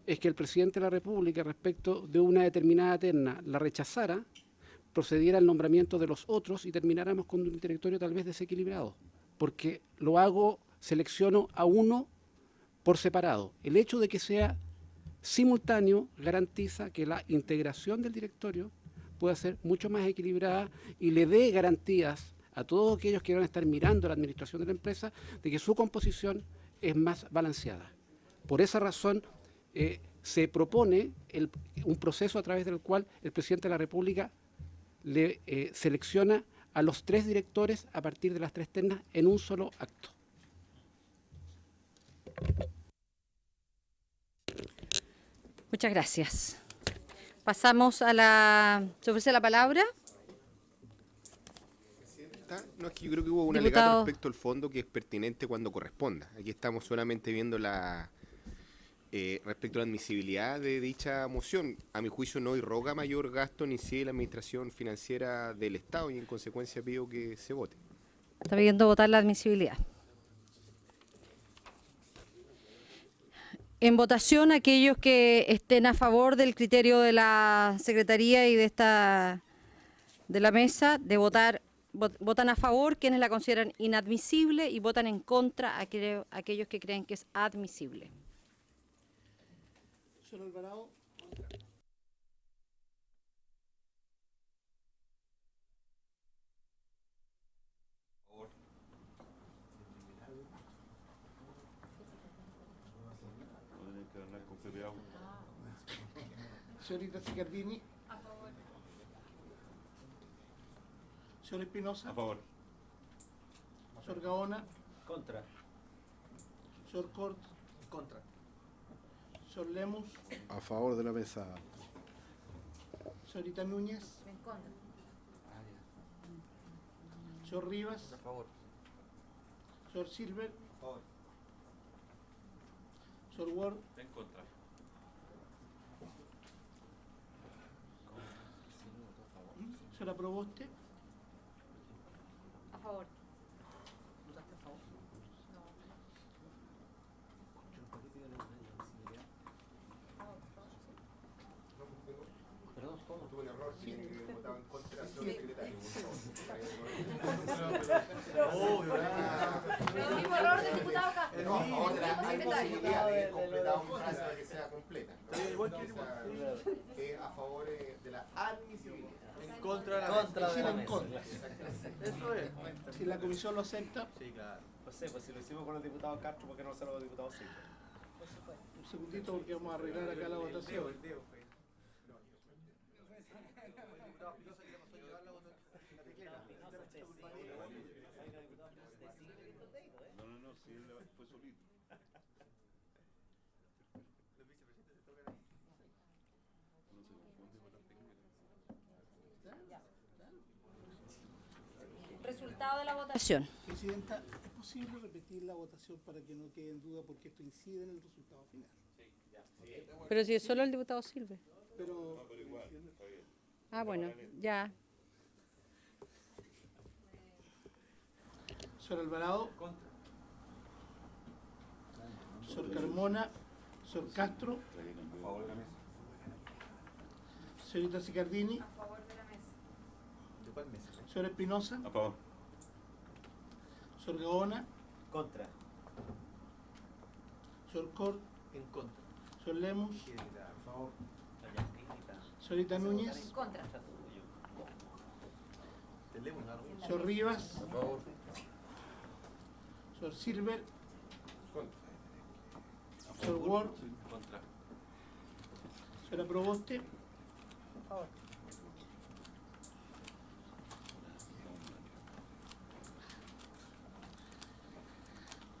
es que el presidente de la República, respecto de una determinada terna, la rechazara, procediera al nombramiento de los otros y termináramos con un directorio tal vez desequilibrado, porque selecciono a uno por separado. El hecho de que sea simultáneo garantiza que la integración del directorio pueda ser mucho más equilibrada y le dé garantías a todos aquellos que van a estar mirando la administración de la empresa de que su composición es más balanceada. Por esa razón se propone un proceso a través del cual el presidente de la República le selecciona a los 3 directores a partir de las 3 ternas en un solo acto.
Muchas gracias. Pasamos a la... ¿Se ofrece la palabra?
No, es que yo creo que hubo un
Diputado.
alegato respecto al fondo que es pertinente cuando corresponda. Aquí estamos solamente viendo respecto a la admisibilidad de dicha moción. A mi juicio no irroga mayor gasto ni incide la administración financiera del Estado y en consecuencia pido que se vote.
Está pidiendo votar la admisibilidad. En votación, aquellos que estén a favor del criterio de la Secretaría y de la mesa de votar, votan a favor quienes la consideran inadmisible y votan en contra aquellos que creen que es admisible.
Señor Alvarado. Señorita Sicardini.
A favor.
Señor Espinosa.
A favor.
Señor Gaona.
Contra.
Señor Cort.
Contra.
Señor Lemus.
A favor de la mesa.
Señorita Núñez.
En contra.
Señor Rivas.
A favor.
Señor Silver.
A favor.
Señor Ward.
En contra.
Señora Proboste.
A favor.
Tuve un error, sí, que votaba en contra del secretario.
El mismo error del diputado Castro.
No, a favor de la admisibilidad, de haber completado mi frase para que sea completa. A favor de la admisibilidad.
En contra de la
Contra de la
mesa.
contra.
Eso es.
Si la comisión lo acepta.
Sí, claro.
No sé, pues si lo hicimos con los diputados Castro, ¿por qué no lo hacemos con los diputados Silva?
Un segundito porque vamos a arreglar acá la votación.
No, si él fue solito.
Resultado de la votación.
Presidenta, ¿es posible repetir la votación para que no quede en duda porque esto incide en el resultado final?
Pero si es solo el diputado Silva.
Pero
Ah, bueno, ya.
Señor Alvarado.
Contra.
Señor Carmona. Señor Castro.
A favor de la mesa.
Señorita Sicardini.
A favor de la mesa.
¿De cuál mesa?
Señor Espinosa.
A favor.
Señor Gaona.
Contra.
Señor Cort.
En contra.
Señor Lemus.
A favor.
Señorita Núñez.
En contra.
Tenemos algo.
Señor Rivas.
A favor.
Señor Silver. Señor Ward.
Contra.
Señora Proboste.
A favor.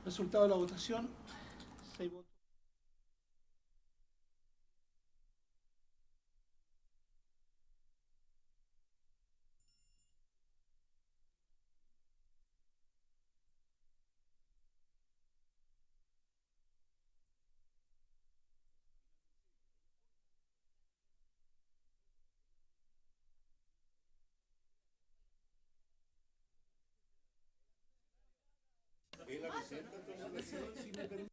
Resultado de la votación. 6 votos. Si me permite.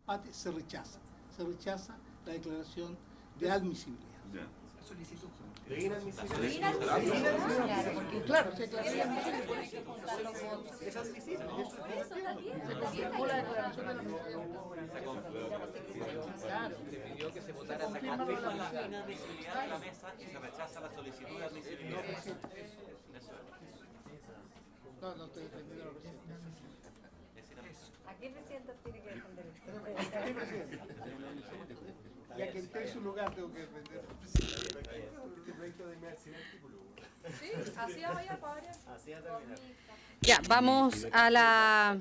Empate, se rechaza la declaración de admisibilidad.
Solicitud.
De
inadmisibilidad.
Claro, porque claro, se declara
Es admisible.
Se pidió que se votara la inadmisibilidad de la mesa y se rechaza la solicitud de admisibilidad.
No, no estoy defendiendo a la presidenta.
¿A qué presidenta tiene que defender?
¿A qué presidenta? Y a quien esté en su lugar tengo que defender. Este proyecto de sin artículo.
Sí, así vamos a poder.
Así a terminar.
Ya, vamos a la...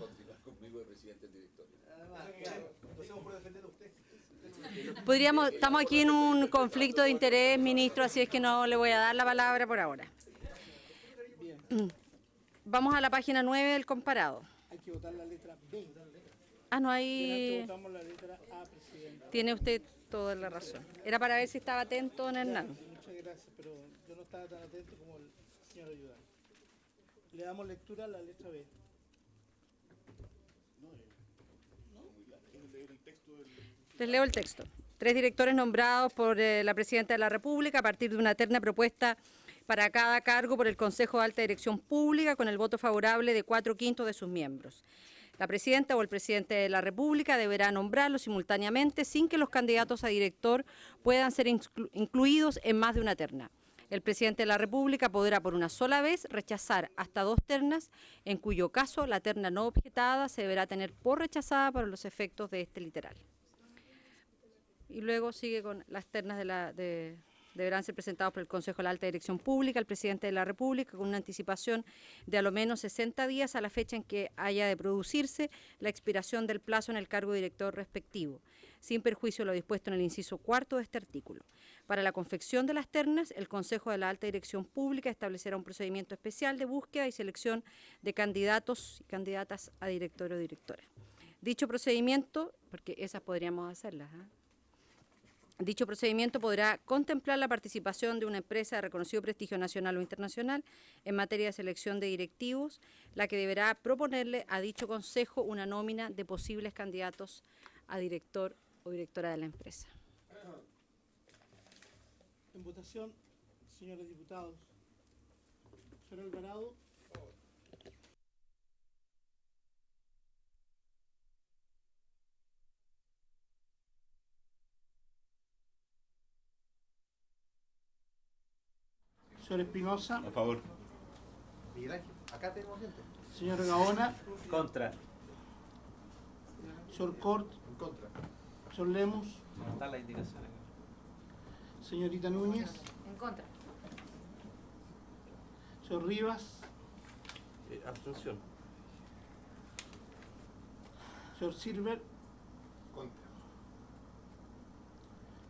Estamos aquí en un conflicto de interés, ministro, así es que no le voy a dar la palabra por ahora. Vamos a la página 9 del comparado.
Hay que votar la letra B.
Ah, no hay...
Votamos la letra A, presidente.
Tiene usted toda la razón. Era para ver si estaba atento, don Hernán.
Muchas gracias, pero yo no estaba tan atento como el señor ayudante. Le damos lectura a la letra B.
Les leo el texto. 3 directores nombrados por la Presidenta de la República a partir de una terna propuesta para cada cargo por el Consejo de Alta Dirección Pública con el voto favorable de 4/5 de sus miembros. La Presidenta o el Presidente de la República deberá nombrarlos simultáneamente sin que los candidatos a director puedan ser incluidos en más de una terna. El Presidente de la República podrá por una sola vez rechazar hasta 2 ternas, en cuyo caso la terna no objetada se deberá tener por rechazada para los efectos de este literal. Y luego sigue con las ternas deberán ser presentados por el Consejo de la Alta Dirección Pública al Presidente de la República con una anticipación de a lo menos 60 días a la fecha en que haya de producirse la expiración del plazo en el cargo de director respectivo, sin perjuicio de lo dispuesto en el inciso 4 de este artículo. Para la confección de las ternas, el Consejo de la Alta Dirección Pública establecerá un procedimiento especial de búsqueda y selección de candidatos y candidatas a director o directora. Dicho procedimiento, porque esas podríamos hacerlas, dicho procedimiento podrá contemplar la participación de una empresa de reconocido prestigio nacional o internacional en materia de selección de directivos, la que deberá proponerle a dicho consejo una nómina de posibles candidatos a director o directora de la empresa.
En votación, señores diputados. Señor Alvarado. Señor Espinosa.
A favor.
Miguel Ángel, acá tenemos gente.
Señor Gaona.
Contra.
Señor Cort.
En contra.
Señor Lemus.
Está la indicación.
Señorita Núñez.
En contra.
Señor Rivas.
Abstención.
Señor Silver.
Contra.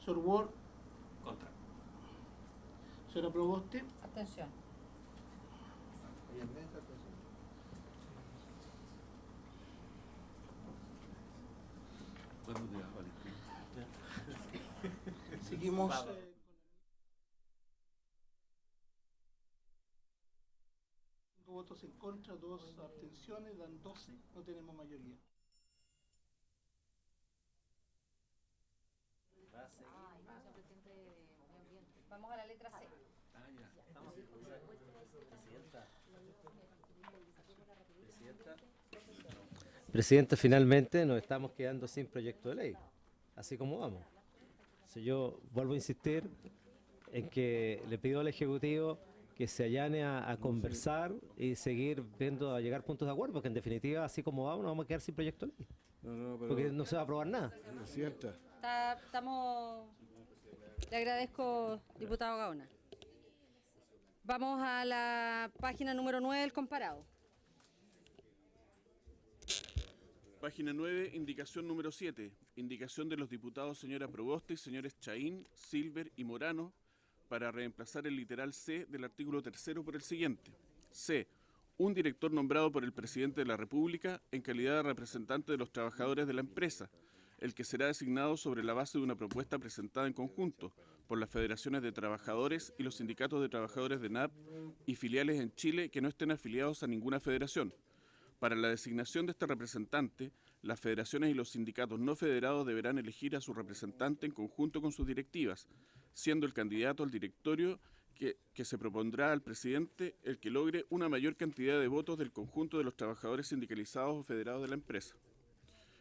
Señor Ward.
Contra.
Señora Proboste.
Abstención.
Seguimos. 5 votos en contra, 2 abstenciones, dan 12, no tenemos mayoría.
Vamos a la letra C.
Presidenta, finalmente nos estamos quedando sin proyecto de ley, así como vamos. Si yo vuelvo a insistir en que le pido al Ejecutivo que se allane a conversar y seguir viendo a llegar puntos de acuerdo, porque en definitiva, así como vamos, nos vamos a quedar sin proyecto de ley. Porque no se va a aprobar nada.
Presidenta.
Le agradezco, diputado Gaona. Vamos a la página número 9 del comparado.
Página 9, indicación número 7. Indicación de los diputados señora Proboste y señores Chaín, Silver y Morano para reemplazar el literal C del artículo 3 por el siguiente. C. un director nombrado por el presidente de la República en calidad de representante de los trabajadores de la empresa, el que será designado sobre la base de una propuesta presentada en conjunto por las federaciones de trabajadores y los sindicatos de trabajadores de ENAP y filiales en Chile que no estén afiliados a ninguna federación. Para la designación de este representante, las federaciones y los sindicatos no federados deberán elegir a su representante en conjunto con sus directivas, siendo el candidato al directorio que se propondrá al presidente el que logre una mayor cantidad de votos del conjunto de los trabajadores sindicalizados o federados de la empresa.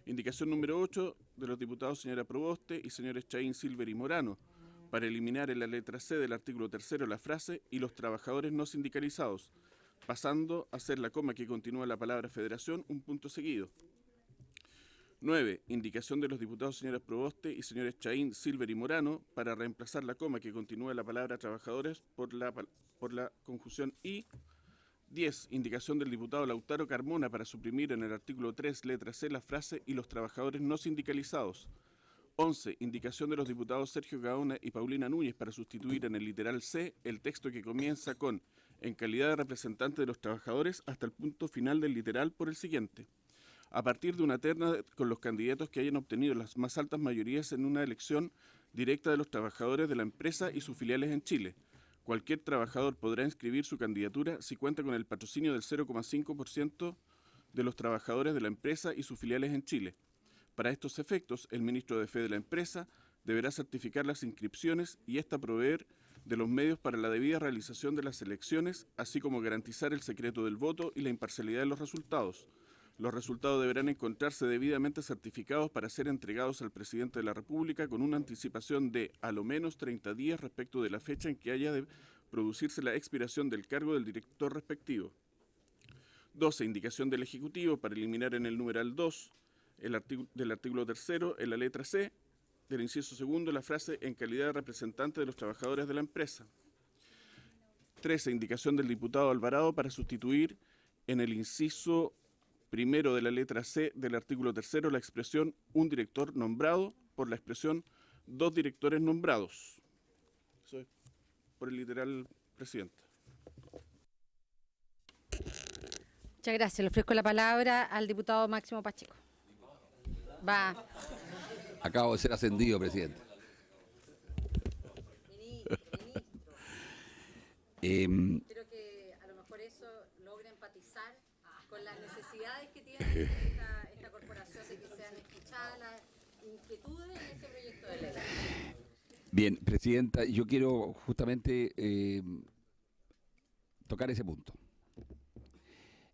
Indicación número 8 de los diputados señora Proboste y señores Chaín, Silver y Morano, para eliminar en la letra C del artículo 3 la frase «y los trabajadores no sindicalizados», pasando a ser la coma que continúa la palabra federación un punto seguido. 9. Indicación de los diputados señoras Proboste y señores Chaín, Silver y Morano para reemplazar la coma que continúa la palabra trabajadores por la conjunción y. 10. Indicación del diputado Lautaro Carmona para suprimir en el artículo 3, letra C, la frase «y los trabajadores no sindicalizados». 11. Indicación de los diputados Sergio Gaona y Paulina Núñez para sustituir en el literal C el texto que comienza con «en calidad de representante de los trabajadores» hasta el punto final del literal por el siguiente. A partir de una terna con los candidatos que hayan obtenido las más altas mayorías en una elección directa de los trabajadores de la empresa y sus filiales en Chile. Cualquier trabajador podrá inscribir su candidatura si cuenta con el patrocinio del 0,5% de los trabajadores de la empresa y sus filiales en Chile. Para estos efectos, el ministro de Fe de la empresa deberá certificar las inscripciones y ésta proveer de los medios para la debida realización de las elecciones, así como garantizar el secreto del voto y la imparcialidad de los resultados. Los resultados deberán encontrarse debidamente certificados para ser entregados al presidente de la República con una anticipación de a lo menos 30 días respecto de la fecha en que haya de producirse la expiración del cargo del director respectivo. 12. Indicación del Ejecutivo para eliminar en el numeral 2 del artículo 3 en la letra C del inciso segundo la frase «en calidad de representante de los trabajadores de la empresa». 13. Indicación del diputado Alvarado para sustituir en el inciso primero de la letra C del artículo 3 la expresión «un director nombrado» por la expresión «dos directores nombrados». Eso es por el literal presidente.
Muchas gracias. Le ofrezco la palabra al diputado Máximo Pacheco. Va.
Acabo de ser ascendido, presidente.
Creo que a lo mejor eso logra empatizar con las necesidades que tiene esta corporación de que sean escuchadas las inquietudes en este proyecto de ley.
Bien, presidenta, yo quiero justamente tocar ese punto.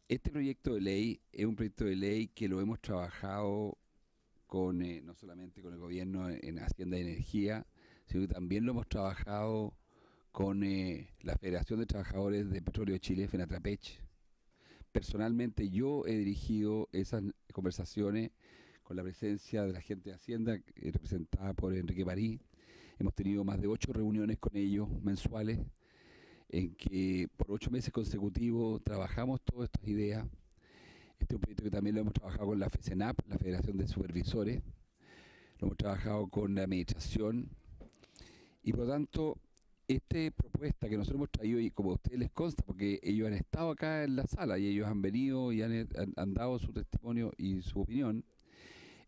Este proyecto de ley es un proyecto de ley que lo hemos trabajado con no solamente con el gobierno en Hacienda y Energía, sino que también lo hemos trabajado con la Federación de Trabajadores de Petróleo de Chile, FENATRAPECH. Personalmente yo he dirigido esas conversaciones con la presencia de la gente de Hacienda, representada por Enrique París. Hemos tenido más de 8 reuniones con ellos mensuales, en que por 8 meses consecutivos trabajamos todas estas ideas. Este es un proyecto que también lo hemos trabajado con la FECENAP, la Federación de Supervisores, lo hemos trabajado con la administración, y por lo tanto, esta propuesta que nosotros hemos traído, y como a ustedes les consta, porque ellos han estado acá en la sala y ellos han venido y han dado su testimonio y su opinión,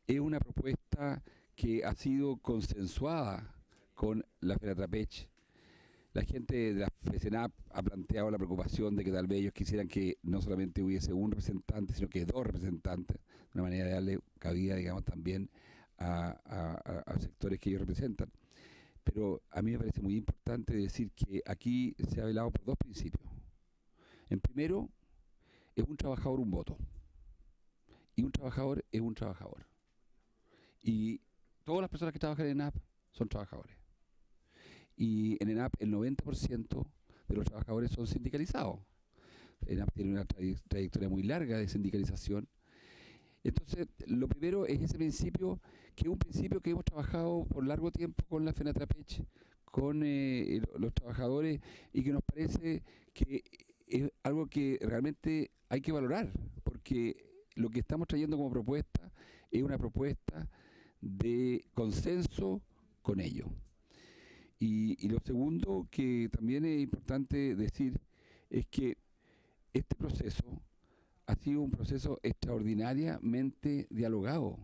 es una propuesta que ha sido consensuada con la FENATRAPECH. La gente de la FECENAP ha planteado la preocupación de que tal vez ellos quisieran que no solamente hubiese un representante, sino que 2 representantes, de una manera de darle cabida, digamos, también a sectores que ellos representan. Pero a mí me parece muy importante decir que aquí se ha velado por 2 principios. En primero, es un trabajador un voto. Y un trabajador es un trabajador. Y todas las personas que trabajan en ENAP son trabajadores. Y en ENAP el 90% de los trabajadores son sindicalizados. ENAP tiene una trayectoria muy larga de sindicalización. Entonces, lo primero es ese principio, que es un principio que hemos trabajado por largo tiempo con la FENATRAPECH, con los trabajadores, y que nos parece que es algo que realmente hay que valorar, porque lo que estamos trayendo como propuesta es una propuesta de consenso con ellos. Y lo segundo que también es importante decir es que este proceso ha sido un proceso extraordinariamente dialogado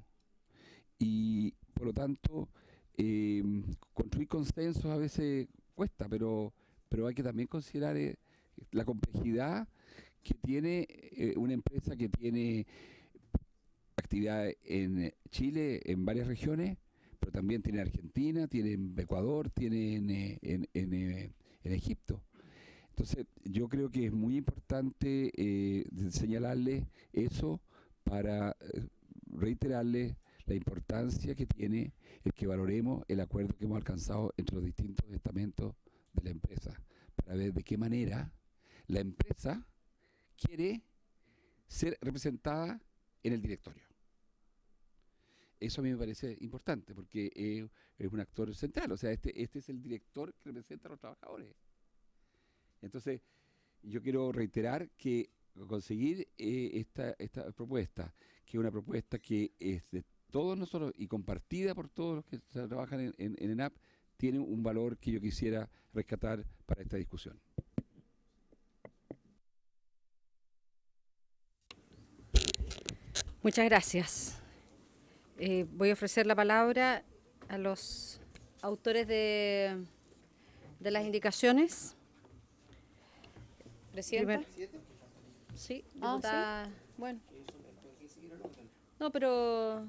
y por lo tanto construir consensos a veces cuesta, pero hay que también considerar la complejidad que tiene una empresa que tiene actividad en Chile, en varias regiones, pero también tiene en Argentina, tiene en Ecuador, tiene en Egipto. Entonces, yo creo que es muy importante señalarle eso para reiterarle la importancia que tiene el que valoremos el acuerdo que hemos alcanzado entre los distintos estamentos de la empresa, para ver de qué manera la empresa quiere ser representada en el directorio. Eso a mí me parece importante porque es un actor central, o sea, este es el director que representa a los trabajadores. Entonces, yo quiero reiterar que conseguir esta propuesta, que es una propuesta que es de todos nosotros y compartida por todos los que trabajan en ENAP, tiene un valor que yo quisiera rescatar para esta discusión.
Muchas gracias. Voy a ofrecer la palabra a los autores de las indicaciones.
¿Presidenta?
Sí,
Ah,
diputada.
sí.
Bueno. No, pero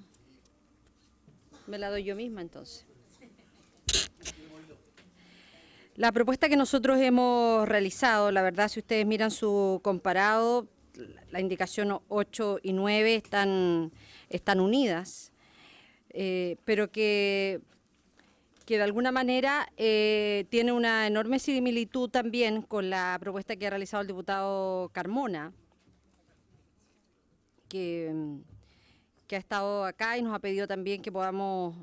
me la doy yo misma entonces. La propuesta que nosotros hemos realizado, la verdad, si ustedes miran su comparado, la indicación 8 y 9 están unidas, pero que de alguna manera tiene una enorme similitud también con la propuesta que ha realizado el diputado Carmona, que ha estado acá y nos ha pedido también que podamos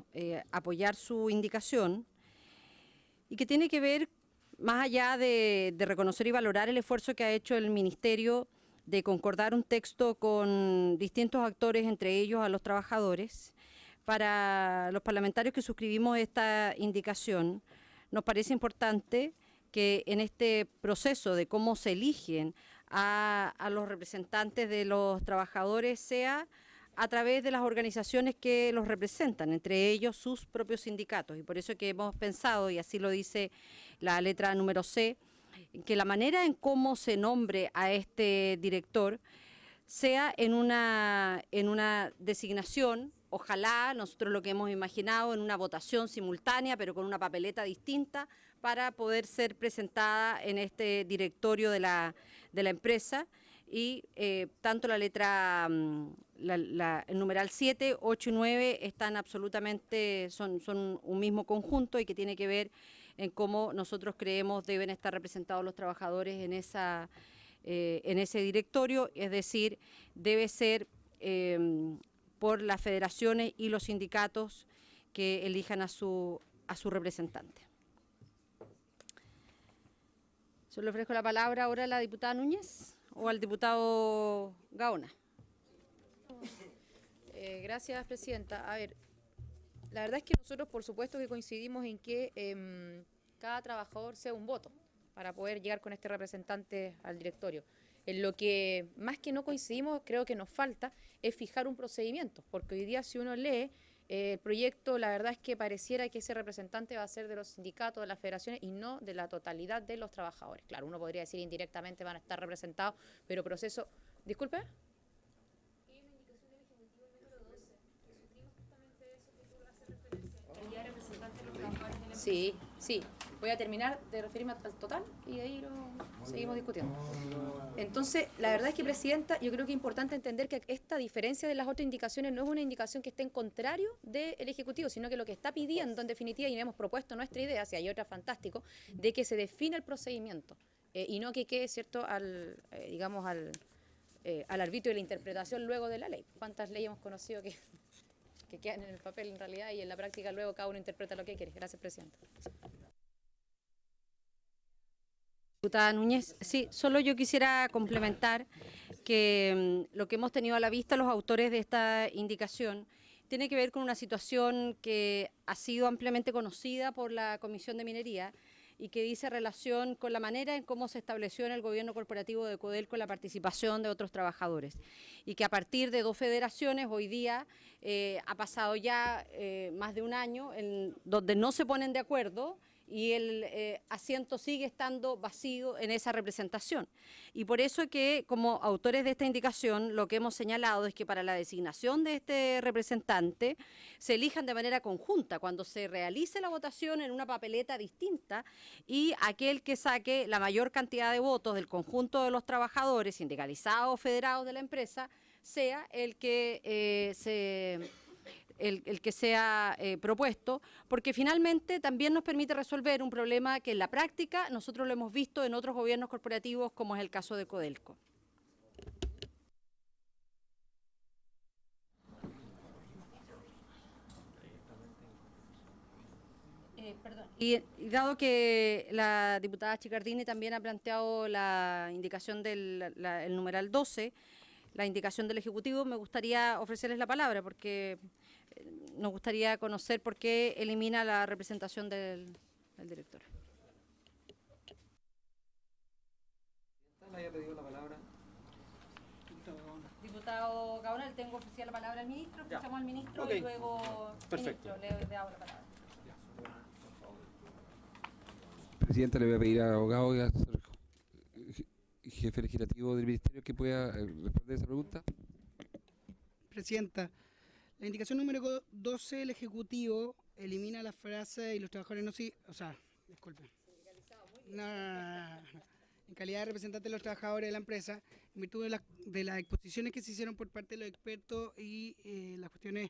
apoyar su indicación, y que tiene que ver, más allá de reconocer y valorar el esfuerzo que ha hecho el Ministerio de concordar un texto con distintos actores, entre ellos a los trabajadores. Para los parlamentarios que suscribimos esta indicación, nos parece importante que en este proceso de cómo se eligen a los representantes de los trabajadores sea a través de las organizaciones que los representan, entre ellos sus propios sindicatos. Y por eso que hemos pensado, y así lo dice la letra número C, que la manera en cómo se nombre a este director sea en una designación, ojalá, nosotros lo que hemos imaginado, en una votación simultánea, pero con una papeleta distinta, para poder ser presentada en este directorio de la empresa. Y tanto la letra, el numeral 7, 8 y 9 están absolutamente, son un mismo conjunto, y que tiene que ver en cómo nosotros creemos deben estar representados los trabajadores en ese directorio, es decir, debe ser por las federaciones y los sindicatos que elijan a su representante. Yo le ofrezco la palabra ahora a la diputada Núñez o al diputado Gaona.
Gracias, presidenta. A ver, la verdad es que nosotros, por supuesto, que coincidimos en que cada trabajador sea un voto para poder llegar con este representante al directorio. En lo que más que no coincidimos, creo que nos falta, es fijar un procedimiento, porque hoy día si uno lee el proyecto, la verdad es que pareciera que ese representante va a ser de los sindicatos, de las federaciones y no de la totalidad de los trabajadores. Claro, uno podría decir indirectamente van a estar representados, pero proceso... ¿Disculpe? Sí, sí. Voy a terminar de referirme al total y de ahí lo seguimos discutiendo. Entonces, la verdad es que, presidenta, yo creo que es importante entender que esta diferencia de las otras indicaciones no es una indicación que esté en contrario del Ejecutivo, sino que lo que está pidiendo, en definitiva, y hemos propuesto nuestra idea, si hay otra, fantástico, de que se defina el procedimiento y no que quede, ¿cierto?, al arbitrio de la interpretación luego de la ley. ¿Cuántas leyes hemos conocido que quedan en el papel en realidad y en la práctica luego cada uno interpreta lo que quiere? Gracias, presidenta.
Diputada Núñez, sí, solo yo quisiera complementar que lo que hemos tenido a la vista los autores de esta indicación tiene que ver con una situación que ha sido ampliamente conocida por la Comisión de Minería, y que dice relación con la manera en cómo se estableció en el gobierno corporativo de Codelco la participación de otros trabajadores. Y que a partir de 2 federaciones, hoy día ha pasado ya más de un año en donde no se ponen de acuerdo y el asiento sigue estando vacío en esa representación. Y por eso es que, como autores de esta indicación, lo que hemos señalado es que para la designación de este representante se elijan de manera conjunta, cuando se realice la votación en una papeleta distinta, y aquel que saque la mayor cantidad de votos del conjunto de los trabajadores sindicalizados o federados de la empresa sea el que el que sea propuesto, porque finalmente también nos permite resolver un problema que en la práctica nosotros lo hemos visto en otros gobiernos corporativos, como es el caso de Codelco. Y dado que la diputada Chicardini también ha planteado la indicación del el numeral 12, la indicación del Ejecutivo, me gustaría ofrecerles la palabra, porque nos gustaría conocer por qué elimina la representación del director.
¿Le había pedido la palabra?
Diputado Gaona, le tengo ofrecida la palabra al ministro, escuchamos al ministro y luego
Perfecto.
ministro, le damos la palabra.
Presidenta, le voy a pedir al abogado y al jefe legislativo del ministerio que pueda responder esa pregunta.
Presidenta, la indicación número 12 del Ejecutivo elimina la frase y los trabajadores no sí, o sea, disculpe. No. En calidad de representante de los trabajadores de la empresa, en virtud de las exposiciones que se hicieron por parte de los expertos y las cuestiones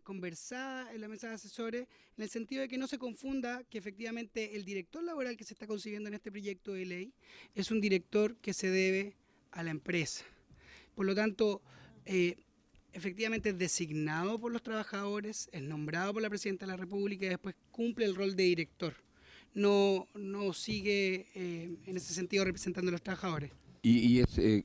conversadas en la mesa de asesores, en el sentido de que no se confunda que efectivamente el director laboral que se está consiguiendo en este proyecto de ley es un director que se debe a la empresa. Por lo tanto, efectivamente es designado por los trabajadores, es nombrado por la Presidenta de la República y después cumple el rol de director. No sigue en ese sentido representando a los trabajadores.
Y es el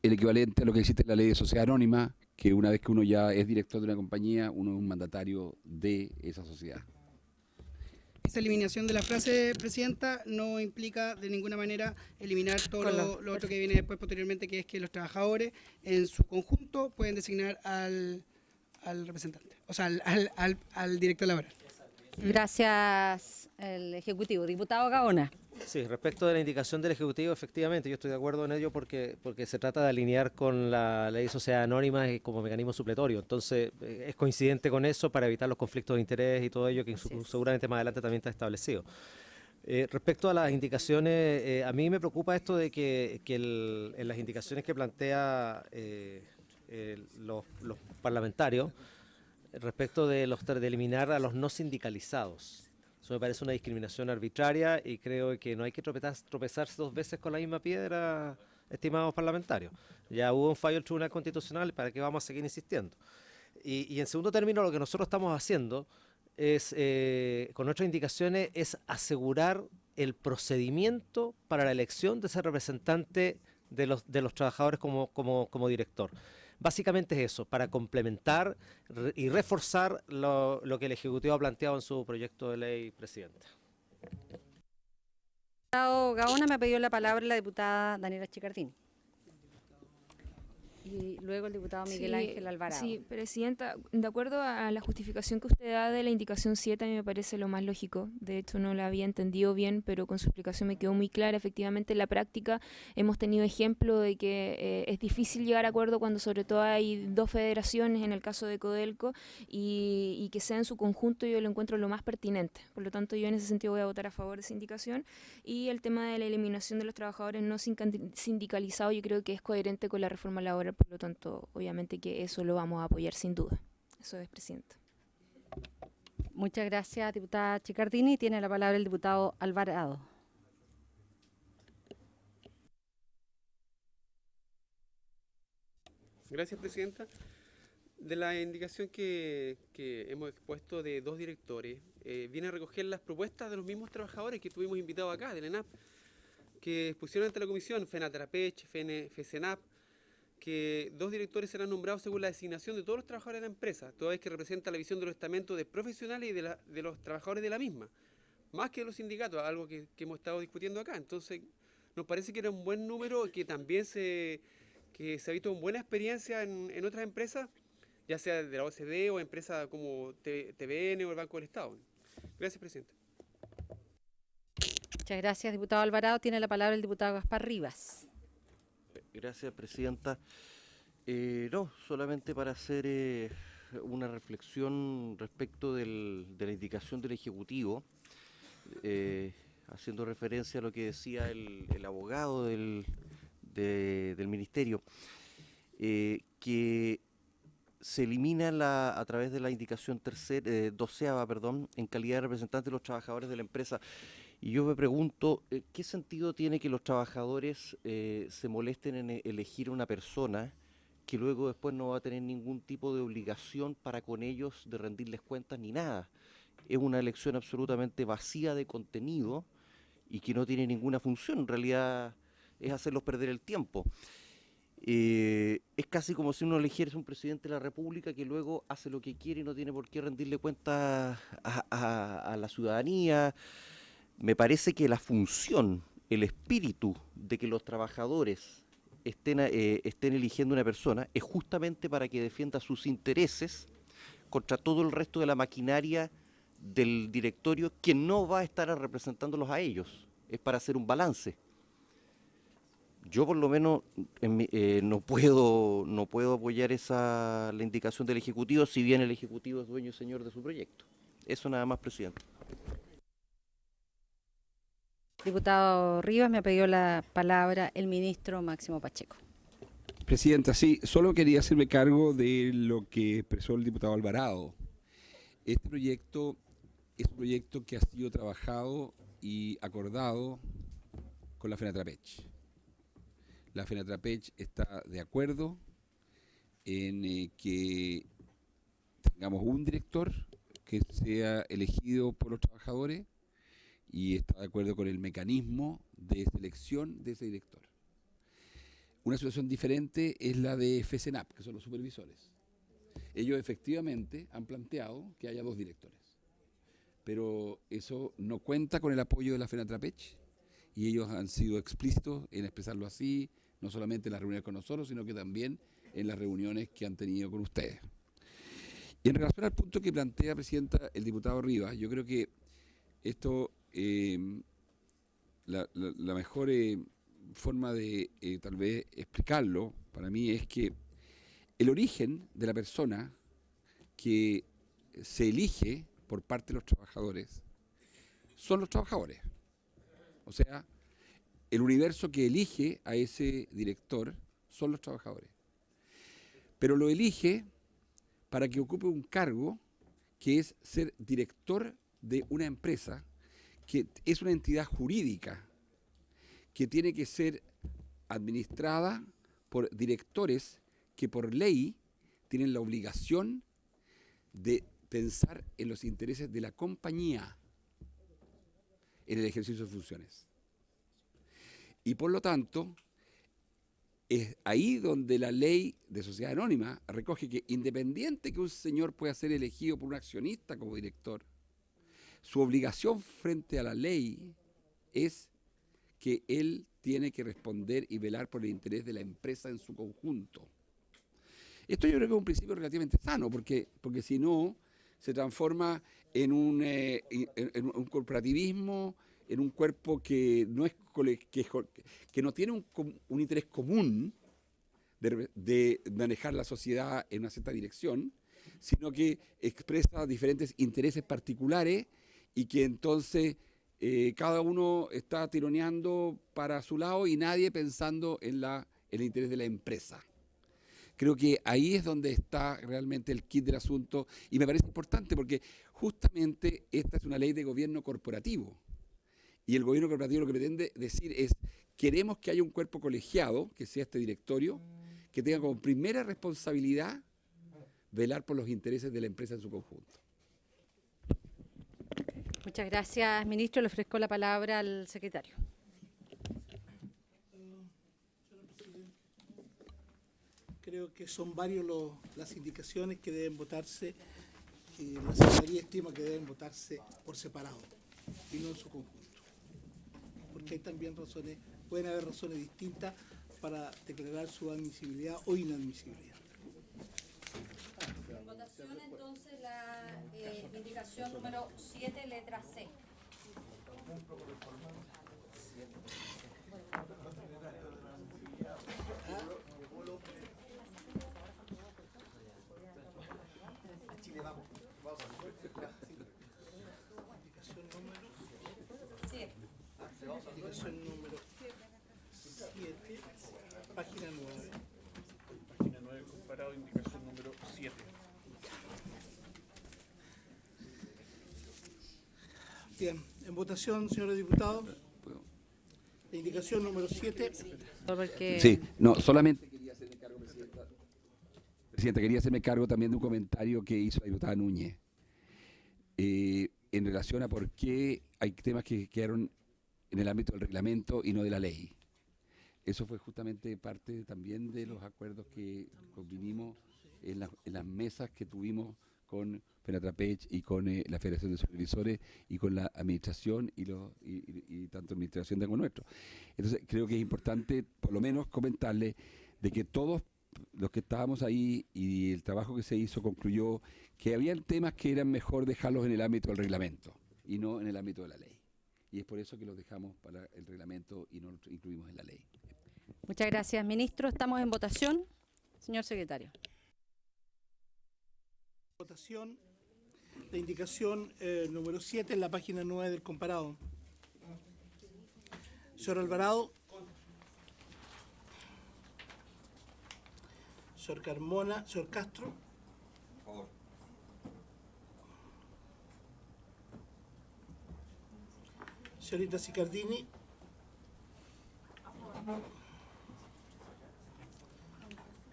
equivalente a lo que existe en la ley de sociedad anónima, que una vez que uno ya es director de una compañía, uno es un mandatario de esa sociedad.
Esa eliminación de la frase, Presidenta, no implica de ninguna manera eliminar todo lo otro que viene después posteriormente, que es que los trabajadores en su conjunto pueden designar al representante, o sea, al director laboral.
Gracias, el Ejecutivo. Diputado Gaona.
Sí, respecto de la indicación del Ejecutivo, efectivamente, yo estoy de acuerdo en ello porque se trata de alinear con la ley de sociedad anónima como mecanismo supletorio. Entonces, es coincidente con eso para evitar los conflictos de interés y todo ello que seguramente más adelante también está establecido. Respecto a las indicaciones, a mí me preocupa esto de que en las indicaciones que plantea los parlamentarios, respecto de eliminar a los no sindicalizados. Eso me parece una discriminación arbitraria y creo que no hay que tropezarse 2 veces con la misma piedra, estimados parlamentarios. Ya hubo un fallo del Tribunal Constitucional, ¿para qué vamos a seguir insistiendo? Y en segundo término, lo que nosotros estamos haciendo es, con nuestras indicaciones, es asegurar el procedimiento para la elección de ese representante de los trabajadores como director. Básicamente es eso, para complementar y reforzar lo que el Ejecutivo ha planteado en su proyecto de ley, Presidenta.
Diputado Gaona, me ha pedido la palabra la diputada Daniela Chicardini. Y luego el diputado Miguel Ángel Alvarado.
Sí, Presidenta, de acuerdo a la justificación que usted da de la indicación 7, a mí me parece lo más lógico. De hecho, no la había entendido bien, pero con su explicación me quedó muy clara. Efectivamente, en la práctica hemos tenido ejemplo de que es difícil llegar a acuerdo cuando sobre todo hay 2 federaciones, en el caso de Codelco, y que sea en su conjunto yo lo encuentro lo más pertinente. Por lo tanto, yo en ese sentido voy a votar a favor de esa indicación. Y el tema de la eliminación de los trabajadores no sindicalizados, yo creo que es coherente con la reforma laboral. Por lo tanto, obviamente que eso lo vamos a apoyar sin duda. Eso es, Presidenta.
Muchas gracias, diputada Chicardini. Tiene la palabra el diputado Alvarado.
Gracias, Presidenta. De la indicación que hemos expuesto de 2 directores, viene a recoger las propuestas de los mismos trabajadores que tuvimos invitados acá, del ENAP, que expusieron ante la Comisión, FENATRAPECH, FECENAP, que 2 directores serán nombrados según la designación de todos los trabajadores de la empresa, toda vez que representa la visión de los estamentos de profesionales y de los trabajadores de la misma, más que los sindicatos, algo que hemos estado discutiendo acá. Entonces, nos parece que era un buen número, que también se ha visto con buena experiencia en otras empresas, ya sea de la OCDE o empresas como TVN o el Banco del Estado. Gracias, presidente.
Muchas gracias, diputado Alvarado. Tiene la palabra el diputado Gaspar Rivas.
Gracias, presidenta. No, solamente para hacer una reflexión respecto de la indicación del Ejecutivo, haciendo referencia a lo que decía el abogado del Ministerio, que se elimina a través de la indicación doceava, en calidad de representante de los trabajadores de la empresa. Y yo me pregunto, ¿qué sentido tiene que los trabajadores se molesten en elegir a una persona que luego después no va a tener ningún tipo de obligación para con ellos de rendirles cuentas ni nada? Es una elección absolutamente vacía de contenido y que no tiene ninguna función. En realidad es hacerlos perder el tiempo. Es casi como si uno eligiera un presidente de la República que luego hace lo que quiere y no tiene por qué rendirle cuentas a la ciudadanía. Me parece que la función, el espíritu de que los trabajadores estén eligiendo una persona es justamente para que defienda sus intereses contra todo el resto de la maquinaria del directorio que no va a estar representándolos a ellos. Es para hacer un balance. Yo por lo menos no puedo apoyar la indicación del Ejecutivo, si bien el Ejecutivo es dueño y señor de su proyecto. Eso nada más, presidente.
Diputado Rivas, me ha pedido la palabra el ministro Máximo Pacheco.
Presidenta, sí, solo quería hacerme cargo de lo que expresó el diputado Alvarado. Este proyecto es un proyecto que ha sido trabajado y acordado con la FENATRAPECH. La FENATRAPECH está de acuerdo en que tengamos un director que sea elegido por los trabajadores y está de acuerdo con el mecanismo de selección de ese director. Una situación diferente es la de FECENAP, que son los supervisores. Ellos efectivamente han planteado que haya 2 directores, pero eso no cuenta con el apoyo de la FENATRAPECH y ellos han sido explícitos en expresarlo así, no solamente en las reuniones con nosotros, sino que también en las reuniones que han tenido con ustedes. Y en relación al punto que plantea, presidenta, el diputado Rivas, yo creo que esto, la mejor forma de tal vez explicarlo para mí es que el origen de la persona que se elige por parte de los trabajadores son los trabajadores. O sea, el universo que elige a ese director son los trabajadores. Pero lo elige para que ocupe un cargo que es ser director de una empresa que es una entidad jurídica que tiene que ser administrada por directores que por ley tienen la obligación de pensar en los intereses de la compañía en el ejercicio de funciones. Y por lo tanto, es ahí donde la ley de sociedad anónima recoge que independiente que un señor pueda ser elegido por un accionista como director, su obligación frente a la ley es que él tiene que responder y velar por el interés de la empresa en su conjunto. Esto yo creo que es un principio relativamente sano, porque si no, se transforma en un corporativismo, en un cuerpo que no, que no tiene un interés común de manejar la sociedad en una cierta dirección, sino que expresa diferentes intereses particulares y que entonces cada uno está tironeando para su lado y nadie pensando en el interés de la empresa. Creo que ahí es donde está realmente el kit del asunto y me parece importante porque justamente esta es una ley de gobierno corporativo y el gobierno corporativo lo que pretende decir es queremos que haya un cuerpo colegiado, que sea este directorio, que tenga como primera responsabilidad velar por los intereses de la empresa en su conjunto.
Muchas gracias, ministro. Le ofrezco la palabra al secretario.
Creo que son varias las indicaciones que deben votarse y la Secretaría estima que deben votarse por separado y no en su conjunto. Porque hay también razones, pueden haber razones distintas para declarar su admisibilidad o inadmisibilidad.
En votación entonces la indicación número 7, letra C.
Indicación número 7, página 9.
Página 9, comparado, indicación número 7.
Bien, en votación, señores diputados, la indicación número 7.
Sí, no, solamente quería hacerme cargo, Presidenta. Presidenta, quería hacerme cargo también de un comentario que hizo la diputada Núñez en relación a por qué hay temas que quedaron en el ámbito del reglamento y no de la ley. Eso fue justamente parte también de los acuerdos que convinimos en las mesas que tuvimos con Fenatrapech y con la Federación de Supervisores y con la administración y tanto administración de como nuestro. Entonces creo que es importante por lo menos comentarle de que todos los que estábamos ahí y el trabajo que se hizo concluyó que habían temas que eran mejor dejarlos en el ámbito del reglamento y no en el ámbito de la ley. Y es por eso que los dejamos para el reglamento y no los incluimos en la ley.
Muchas gracias, ministro. Estamos en votación. Señor secretario.
Votación, la indicación número 7 en la página 9 del comparado. Señor Alvarado. Señor Carmona. Señor Castro.
Por favor.
Señorita Sicardini.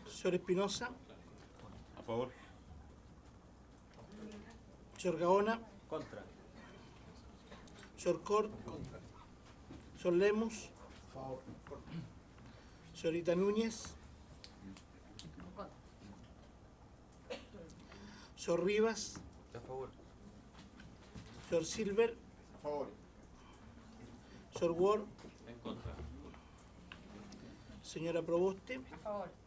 Señor Espinosa.
A favor.
Señor Gaona.
Contra.
Señor Cort.
Contra.
Señor Lemus.
A favor.
Señorita Núñez. Señor Rivas.
A favor.
Señor Silver.
A favor.
Señor Ward.
En contra.
Señora Proboste.
A favor.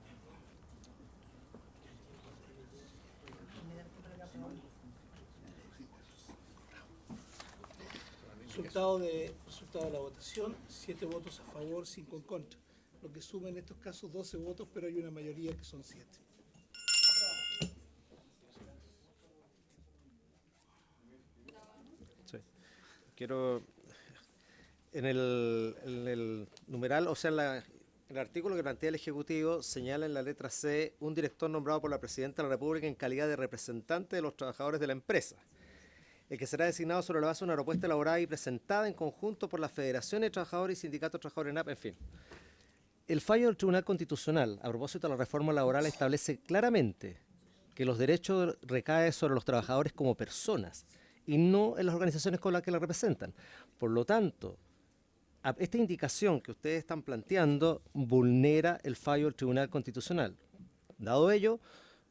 Resultado de la votación, 7 votos a favor, 5 en contra. Lo que suma en estos casos 12 votos, pero hay una mayoría que son 7.
Sí. Quiero, en el numeral, o sea, el artículo que plantea el Ejecutivo señala en la letra C un director nombrado por la Presidenta de la República en calidad de representante de los trabajadores de la empresa, el que será designado sobre la base de una propuesta elaborada y presentada en conjunto por la Federación de Trabajadores y Sindicatos de Trabajadores ENAP, en fin. El fallo del Tribunal Constitucional, a propósito de la reforma laboral, establece claramente que los derechos recaen sobre los trabajadores como personas y no en las organizaciones con las que la representan. Por lo tanto, esta indicación que ustedes están planteando vulnera el fallo del Tribunal Constitucional. Dado ello,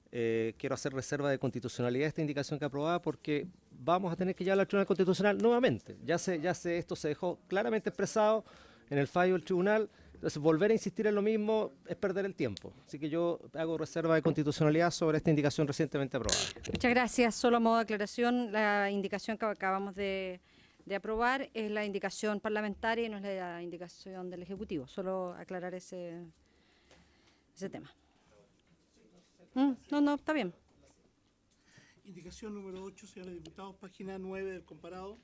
quiero hacer reserva de constitucionalidad de esta indicación que aprobada porque vamos a tener que llevarla al Tribunal Constitucional nuevamente. Esto se dejó claramente expresado en el fallo del Tribunal. Entonces, volver a insistir en lo mismo es perder el tiempo. Así que yo hago reserva de constitucionalidad sobre esta indicación recientemente aprobada.
Muchas gracias. Solo a modo de aclaración, la indicación que acabamos de aprobar es la indicación parlamentaria y no es la indicación del Ejecutivo. Solo aclarar ese tema. No, está bien.
Indicación número 8, señores diputados, página 9 del comparado.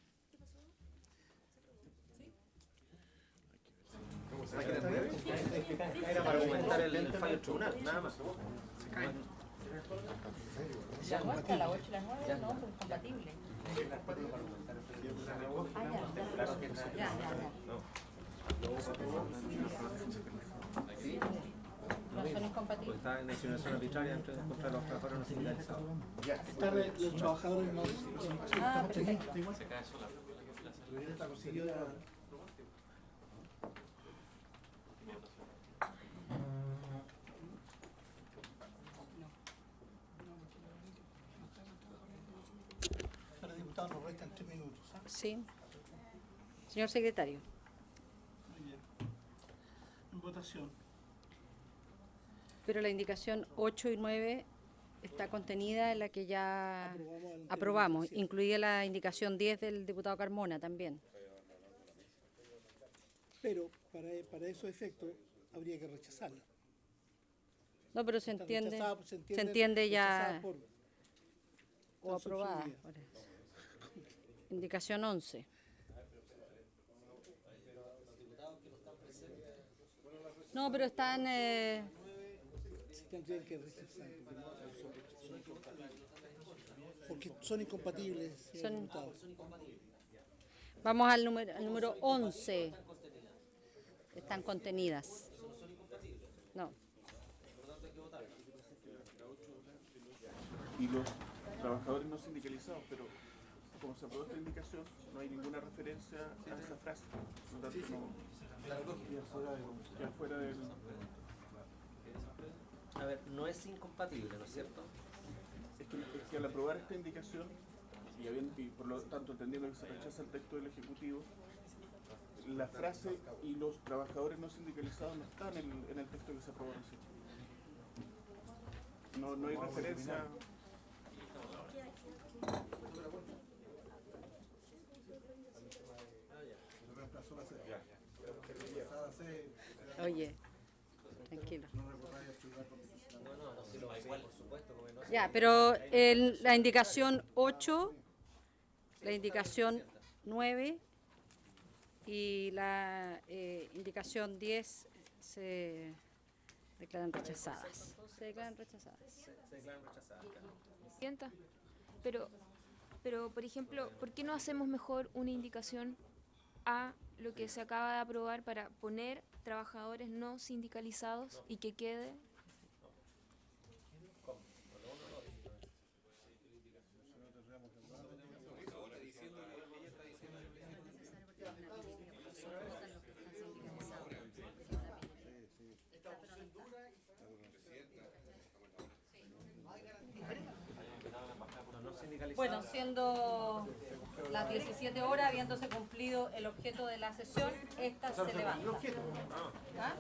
Era para argumentar el fallo del tribunal, nada más.
La 8 y la 9 no, son compatibles. No son incompatibles.
Está en insinuación arbitraria contra los trabajadores no sindicalizados.
Están los trabajadores no.
Se cae sola.
Para diputados nos restan 3 minutos.
Sí. Señor secretario.
Muy bien. En votación.
Pero la indicación 8 y 9 está contenida en la que ya aprobamos, incluida la indicación 10 del diputado Carmona también.
Pero para esos efectos habría que rechazarla.
No, pero se
Está
entiende,
rechazada,
se entiende ya
rechazada
o
está
aprobada.
subsumida.
Indicación 11. No, pero están...
Se tendrían que rechazar porque son incompatibles. señor
Son-
diputado.
Vamos al número 11. Están contenidas. No.
Y los trabajadores no sindicalizados, pero como se aprobó esta indicación, no hay ninguna referencia a esa frase. Por lo tanto, queda fuera del...
A ver, no es incompatible, ¿no es cierto?
Es que al aprobar esta indicación, y por lo tanto entendiendo que se rechaza el texto del Ejecutivo, la frase y los trabajadores no sindicalizados no están en el texto que se aprobó recién. No hay referencia.
Oye, tranquilo.
No, si lo va igual, por supuesto.
Ya, pero la indicación 8, la indicación 9 y la indicación 10 se declaran rechazadas. Se declaran rechazadas.
Presidenta, pero por ejemplo, ¿por qué no hacemos mejor una indicación a lo que se acaba de aprobar para poner trabajadores no sindicalizados y que quede?
Bueno, siendo las 17 horas, habiéndose cumplido el objeto de la sesión, esta se levanta. ¿Ah?